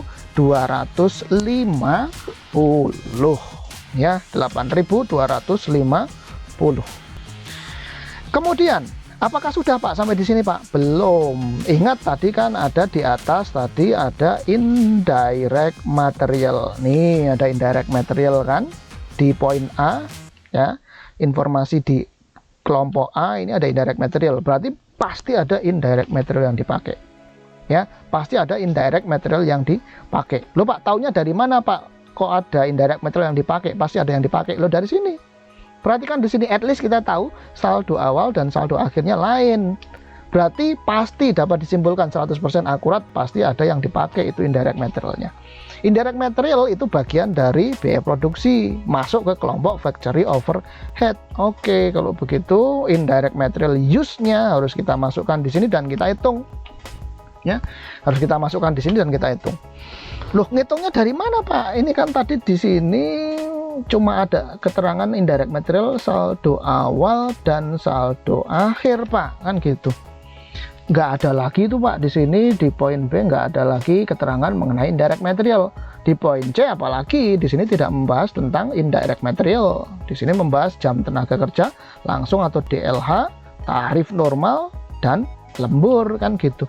ya, 8.250. Kemudian apakah sudah Pak sampai di sini Pak? Belum. Ingat tadi kan ada di atas tadi ada indirect material. Nih ada indirect material kan di poin A ya. Informasi di kelompok A ini ada indirect material. Berarti pasti ada indirect material yang dipakai. Ya, pasti ada indirect material yang dipakai. Loh Pak, taunya dari mana Pak? Kok ada indirect material yang dipakai? Pasti ada yang dipakai. Loh dari sini. Berarti kan di sini at least kita tahu saldo awal dan saldo akhirnya lain. Berarti pasti dapat disimpulkan 100% akurat pasti ada yang dipakai itu indirect materialnya. Indirect material itu bagian dari biaya produksi, masuk ke kelompok factory overhead. Oke, kalau begitu indirect material use-nya harus kita masukkan di sini dan kita hitung. Ya, harus kita masukkan di sini dan kita hitung. Loh, ngitungnya dari mana Pak? Ini kan tadi di sini cuma ada keterangan indirect material saldo awal dan saldo akhir Pak, kan gitu. Nggak ada lagi itu Pak di sini di poin B, nggak ada lagi keterangan mengenai indirect material. Di poin C apalagi di sini tidak membahas tentang indirect material. Di sini membahas jam tenaga kerja langsung atau DLH, tarif normal dan lembur, kan gitu.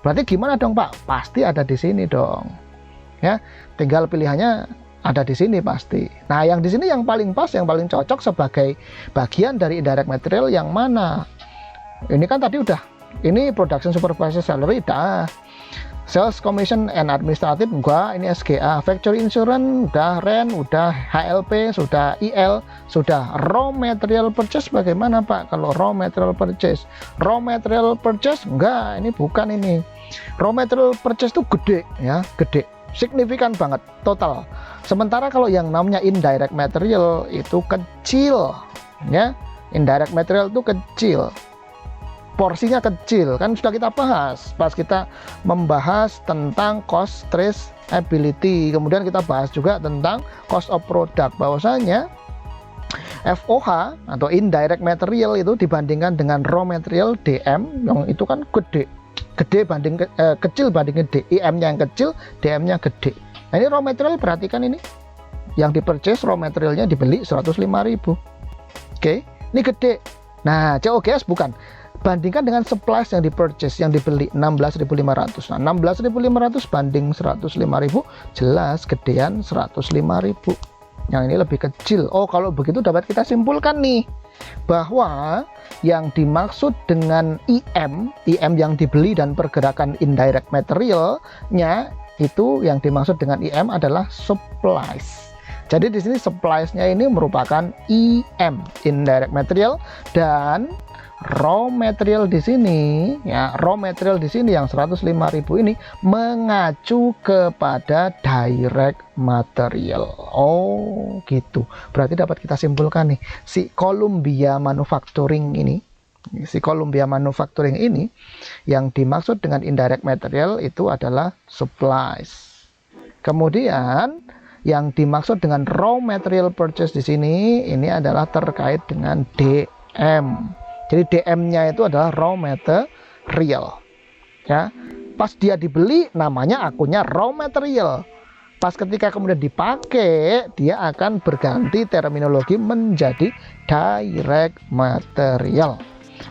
Berarti gimana dong Pak? Pasti ada di sini dong. Ya, tinggal pilihannya ada di sini pasti. Nah, yang di sini yang paling pas, yang paling cocok sebagai bagian dari indirect material yang mana? Ini kan tadi udah, ini production supervisor salary udah, sales commission and administrative enggak, ini SGA, factory insurance udah, rent udah, HLP sudah, IL sudah, raw material purchase bagaimana Pak? Kalau raw material purchase enggak, ini bukan ini. Raw material purchase itu gede ya, gede, signifikan banget total. Sementara kalau yang namanya indirect material itu kecil ya, indirect material itu kecil, porsinya kecil, kan sudah kita bahas pas kita membahas tentang cost traceability. Kemudian kita bahas juga tentang cost of product, bahwasanya FOH atau indirect material itu dibandingkan dengan raw material DM yang itu kan kecil banding gede, IM-nya yang kecil, DM-nya gede. Nah, ini raw material, perhatikan ini yang di purchase raw materialnya dibeli 105.000. Oke, ini gede. Nah, COGS bukan, bandingkan dengan supplies yang di purchase yang dibeli 16.500. Nah, 16.500 banding 105.000 jelas gedean 105.000. Yang ini lebih kecil. Oh, kalau begitu dapat kita simpulkan nih bahwa yang dimaksud dengan IM yang dibeli dan pergerakan indirect materialnya itu, yang dimaksud dengan IM adalah supplies. Jadi di sini supplies-nya ini merupakan IM, indirect material, dan raw material di sini ya, raw material di sini yang 105.000 ini mengacu kepada direct material. Oh, gitu. Berarti dapat kita simpulkan nih, si Columbia Manufacturing ini yang dimaksud dengan indirect material itu adalah supplies. Kemudian yang dimaksud dengan raw material purchase di sini ini adalah terkait dengan DM. Jadi DM-nya itu adalah raw material. Ya. Pas dia dibeli namanya akunnya raw material. Pas ketika kemudian dipakai, dia akan berganti terminologi menjadi direct material.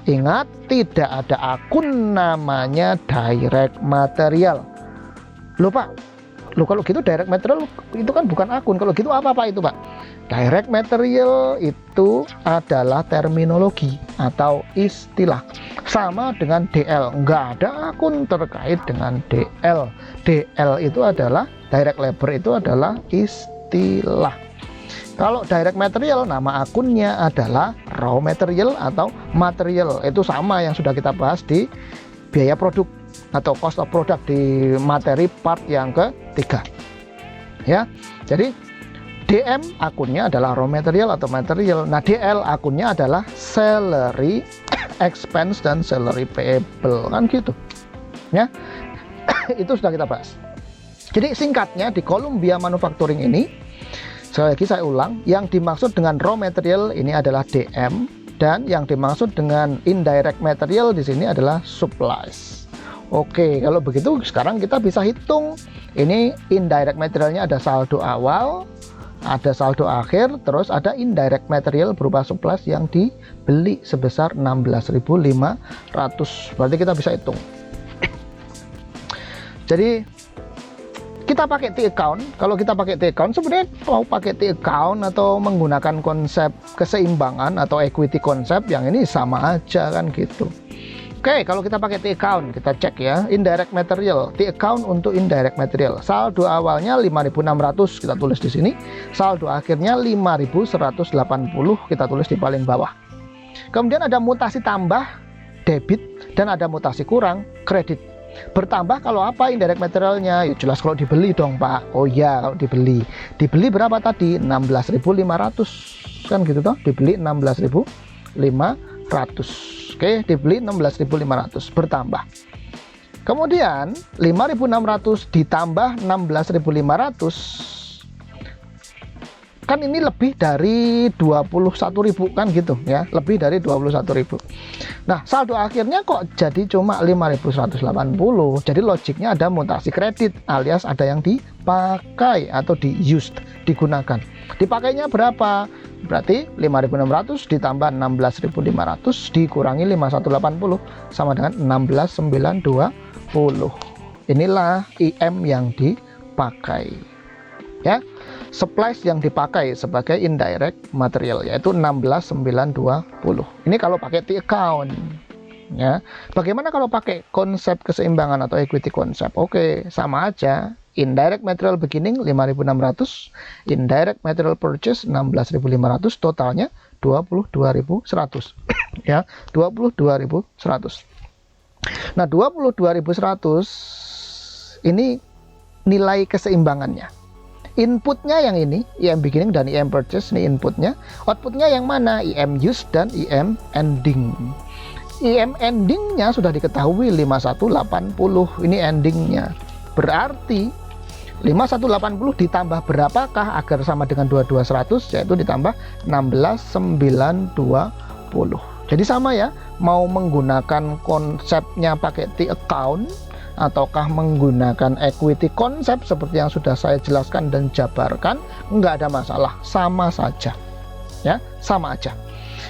Ingat, tidak ada akun namanya direct material. Loh Pak, kalau gitu direct material itu kan bukan akun. Kalau gitu apa Pak itu Pak? Direct material itu adalah terminologi atau istilah. Sama dengan DL, nggak ada akun terkait dengan DL. DL itu adalah, direct labor itu adalah istilah. Kalau direct material, nama akunnya adalah raw material atau material. Itu sama yang sudah kita bahas di biaya produk atau cost of product di materi part yang ketiga. ya. Jadi DM akunnya adalah raw material atau material. Nah, DL akunnya adalah salary expense dan salary payable, kan gitu ya. Itu sudah kita bahas. Jadi singkatnya di kolom biaya manufacturing ini, sekali lagi saya ulang, yang dimaksud dengan raw material ini adalah DM, dan yang dimaksud dengan indirect material di sini adalah supplies. Oke, kalau begitu sekarang kita bisa hitung. Ini indirect materialnya ada saldo awal, ada saldo akhir, terus ada indirect material berupa supplies yang dibeli sebesar 16.500. Berarti kita bisa hitung. Jadi kita pakai T-account. Kalau kita pakai T-account, sebenarnya mau pakai T-account atau menggunakan konsep keseimbangan atau equity konsep, yang ini sama aja kan gitu. Oke, kalau kita pakai T-account, kita cek ya, indirect material, T-account untuk indirect material. Saldo awalnya 5.600, kita tulis di sini. Saldo akhirnya 5.180, kita tulis di paling bawah. Kemudian ada mutasi tambah, debit, dan ada mutasi kurang, kredit. Bertambah kalau apa indirect materialnya? Ya jelas kalau dibeli dong, Pak. Oh iya, kalau dibeli. Dibeli berapa tadi? 16.500. Kan gitu toh? Dibeli 16.500. Oke, dibeli 16.500 bertambah. Kemudian 5.600 ditambah 16.500, kan ini lebih dari 21.000 kan gitu ya, lebih dari 21.000. Nah, saldo akhirnya kok jadi cuma 5.180. Jadi logiknya ada mutasi kredit, alias ada yang dipakai atau di-used, digunakan. Dipakainya berapa? Berarti 5.600 ditambah 16.500 dikurangi 5.180 sama dengan 16.920. Inilah IM yang dipakai ya. Supplies yang dipakai sebagai indirect material yaitu 16.920. Ini kalau pakai T-account ya. Bagaimana kalau pakai konsep keseimbangan atau equity konsep? Oke, sama aja. Indirect material beginning 5.600, indirect material purchase 16.500, totalnya 22.100 ya, 22.100. Nah, 22.100 ini nilai keseimbangannya. Inputnya yang ini, IM beginning dan IM purchase, ini inputnya. Outputnya yang mana? IM use dan IM ending. IM endingnya sudah diketahui 5180, ini endingnya. Berarti 5180 ditambah berapakah agar sama dengan 22.100, yaitu ditambah 16.920. Jadi sama ya, mau menggunakan konsepnya pakai T-account ataukah menggunakan equity konsep seperti yang sudah saya jelaskan dan jabarkan, nggak ada masalah, sama saja ya, sama aja.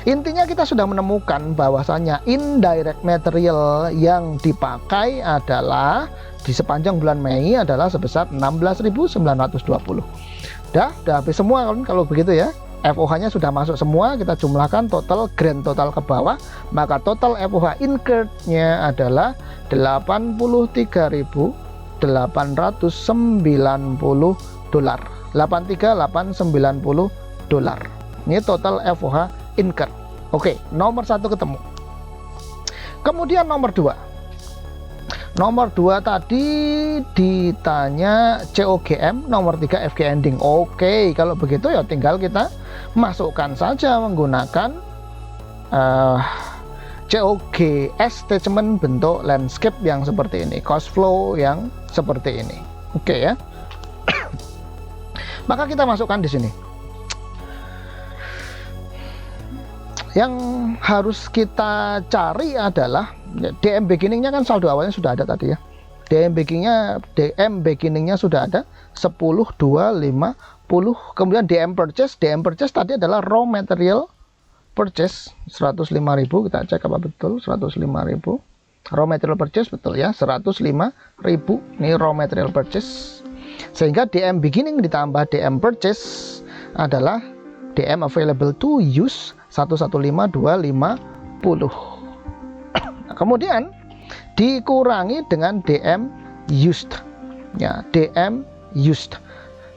Intinya kita sudah menemukan bahwasanya indirect material yang dipakai adalah di sepanjang bulan Mei adalah sebesar 16.920. Udah habis semua kan kalau begitu ya. FOH-nya sudah masuk semua, kita jumlahkan total, grand total ke bawah, maka total FOH incurred-nya adalah 83.890 dolar. 83.890 dolar. Ini total FOH incurred. Oke, nomor 1 ketemu. Kemudian nomor 2. Nomor 2 tadi ditanya COGM, nomor 3 FG ending. Oke, kalau begitu ya tinggal kita masukkan saja menggunakan COGS statement bentuk landscape yang seperti ini, cost flow yang seperti ini. Oke ya. Maka kita masukkan di sini. Yang harus kita cari adalah DM beginningnya, kan saldo awalnya sudah ada tadi ya. DM beginningnya sudah ada 10, 2, 5, 10. Kemudian DM purchase tadi adalah raw material purchase 105.000. Kita cek apa betul 105.000. Raw material purchase betul ya, 105.000. Ini raw material purchase. Sehingga DM beginning ditambah DM purchase adalah DM available to use 115.250. Nah, kemudian dikurangi dengan DM used ya, DM used.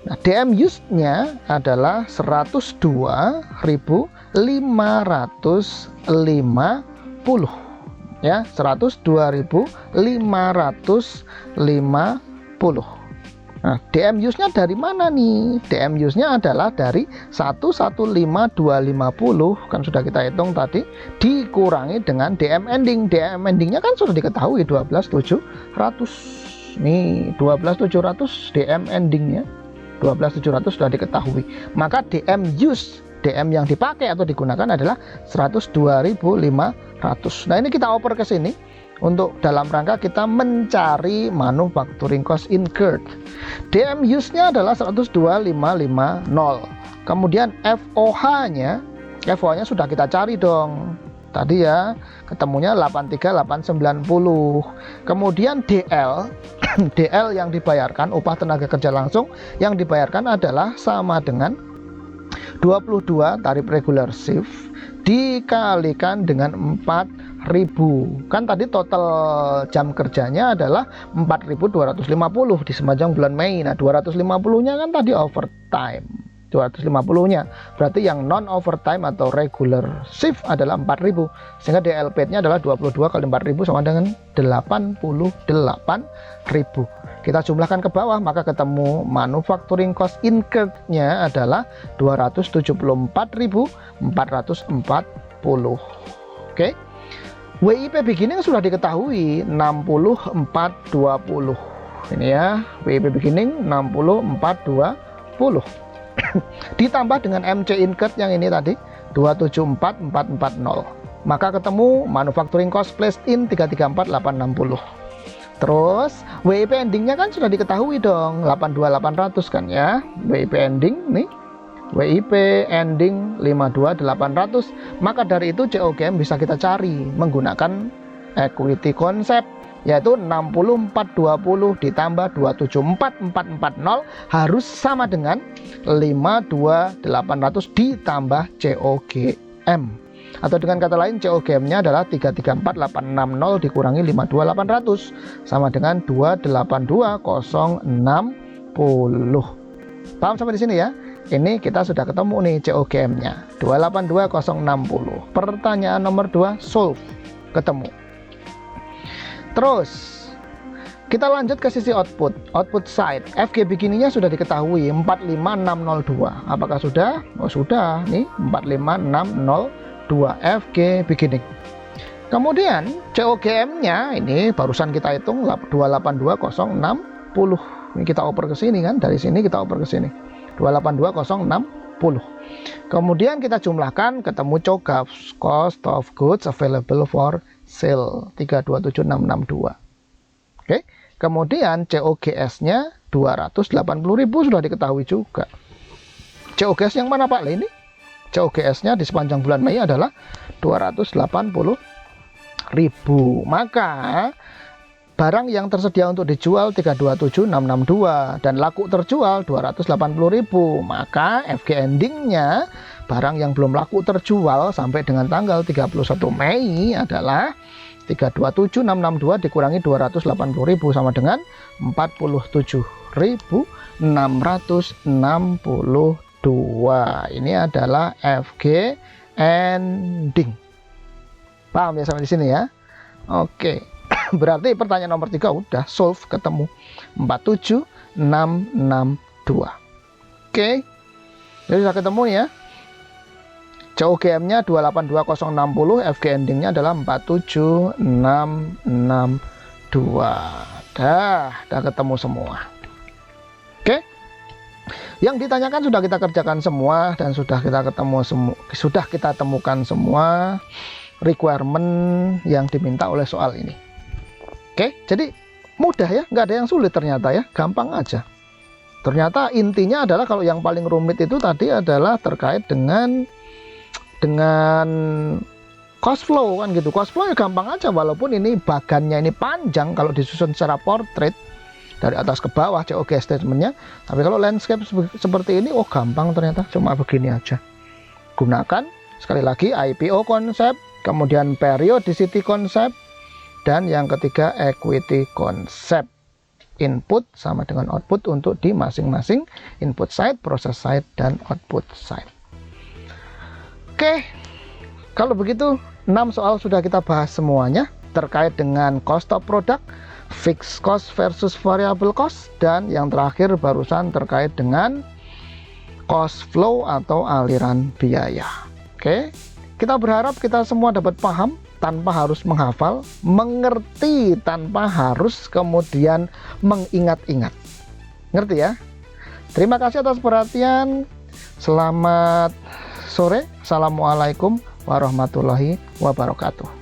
Nah, DM used-nya adalah 102.550 ya, 102.550. Nah, DM use-nya dari mana nih? DM use-nya adalah dari 115.250 kan sudah kita hitung tadi, dikurangi dengan DM ending. DM endingnya kan sudah diketahui 12.700. Nih 12.700 DM endingnya 12.700 sudah diketahui. Maka DM use, DM yang dipakai atau digunakan adalah 102.500. Nah, ini kita oper ke sini untuk dalam rangka kita mencari manufacturing cost incurred. DM use-nya adalah 102.550. Kemudian FOH-nya sudah kita cari dong. Tadi ya, ketemunya 83.890. Kemudian DL DL yang dibayarkan, upah tenaga kerja langsung yang dibayarkan adalah sama dengan 22 tarif regular shift dikalikan dengan 4.000. Kan tadi total jam kerjanya adalah 4.250 di sepanjang bulan Mei. Nah, 250-nya kan tadi overtime. 250-nya berarti yang non overtime atau regular shift adalah 4.000, sehingga DLP-nya adalah 22 kali 4.000 sama dengan 88.000. Kita jumlahkan ke bawah, maka ketemu manufacturing cost incurred-nya adalah 274.440. Oke. WIP beginning sudah diketahui 6420. Ini ya, WIP beginning 6420. Ditambah dengan MC incurred yang ini tadi 274440. Maka ketemu manufacturing cost placed in 334860. Terus WIP endingnya kan sudah diketahui dong 82800 kan ya. WIP ending nih, WIP ending 52800. Maka dari itu COGM bisa kita cari menggunakan equity concept, yaitu 6420 ditambah 274440 harus sama dengan 52800 ditambah COGM. Atau dengan kata lain COGM-nya adalah 334860 dikurangi 52800 sama dengan 282060. Paham sampai di sini ya? Ini kita sudah ketemu nih COGM-nya 282060. Pertanyaan nomor 2 solve, ketemu. Terus kita lanjut ke sisi output side. FG begininya sudah diketahui 45602. Apakah sudah? Oh sudah, nih 45602 FG beginning. Kemudian COGM-nya ini barusan kita hitung 282060. Ini kita oper ke sini kan, dari sini kita oper ke sini 282060. Kemudian kita jumlahkan, ketemu COGAF, cost of goods available for sale 327662. Oke. Kemudian COGS-nya 280.000 sudah diketahui juga. COGS yang mana Pak? Ini COGS-nya di sepanjang bulan Mei adalah 280.000. Maka barang yang tersedia untuk dijual 327662 dan laku terjual 280.000. Maka FG endingnya barang yang belum laku terjual sampai dengan tanggal 31 Mei adalah 327662 dikurangi 280.000 sama dengan 47.662. Ini adalah FG ending. Paham ya sampai di sini ya? Oke. Berarti pertanyaan nomor 3 udah solve, ketemu 47662. Oke. Jadi sudah ketemu ya. COGM-nya 282060, FG endingnya adalah 47662. Dah ketemu semua. Oke. Yang ditanyakan sudah kita kerjakan semua dan sudah kita temukan semua requirement yang diminta oleh soal ini. Oke, jadi mudah ya, nggak ada yang sulit ternyata ya, gampang aja. Ternyata intinya adalah kalau yang paling rumit itu tadi adalah terkait dengan cost flow kan gitu. Cost flow ya gampang aja, walaupun ini bagannya ini panjang kalau disusun secara portrait dari atas ke bawah COGS statementnya. Tapi kalau landscape seperti ini, oh gampang ternyata, cuma begini aja. Gunakan sekali lagi IPO konsep, kemudian periodicity konsep, dan yang ketiga equity konsep. Input sama dengan output untuk di masing-masing input side, process side, dan output side. Oke, kalau begitu 6 soal sudah kita bahas semuanya terkait dengan cost of product, fixed cost versus variable cost, dan yang terakhir barusan terkait dengan cost flow atau aliran biaya. Oke, kita berharap kita semua dapat paham tanpa harus menghafal, mengerti tanpa harus kemudian mengingat-ingat. Ngerti ya? Terima kasih atas perhatian. Selamat sore. Assalamualaikum warahmatullahi wabarakatuh.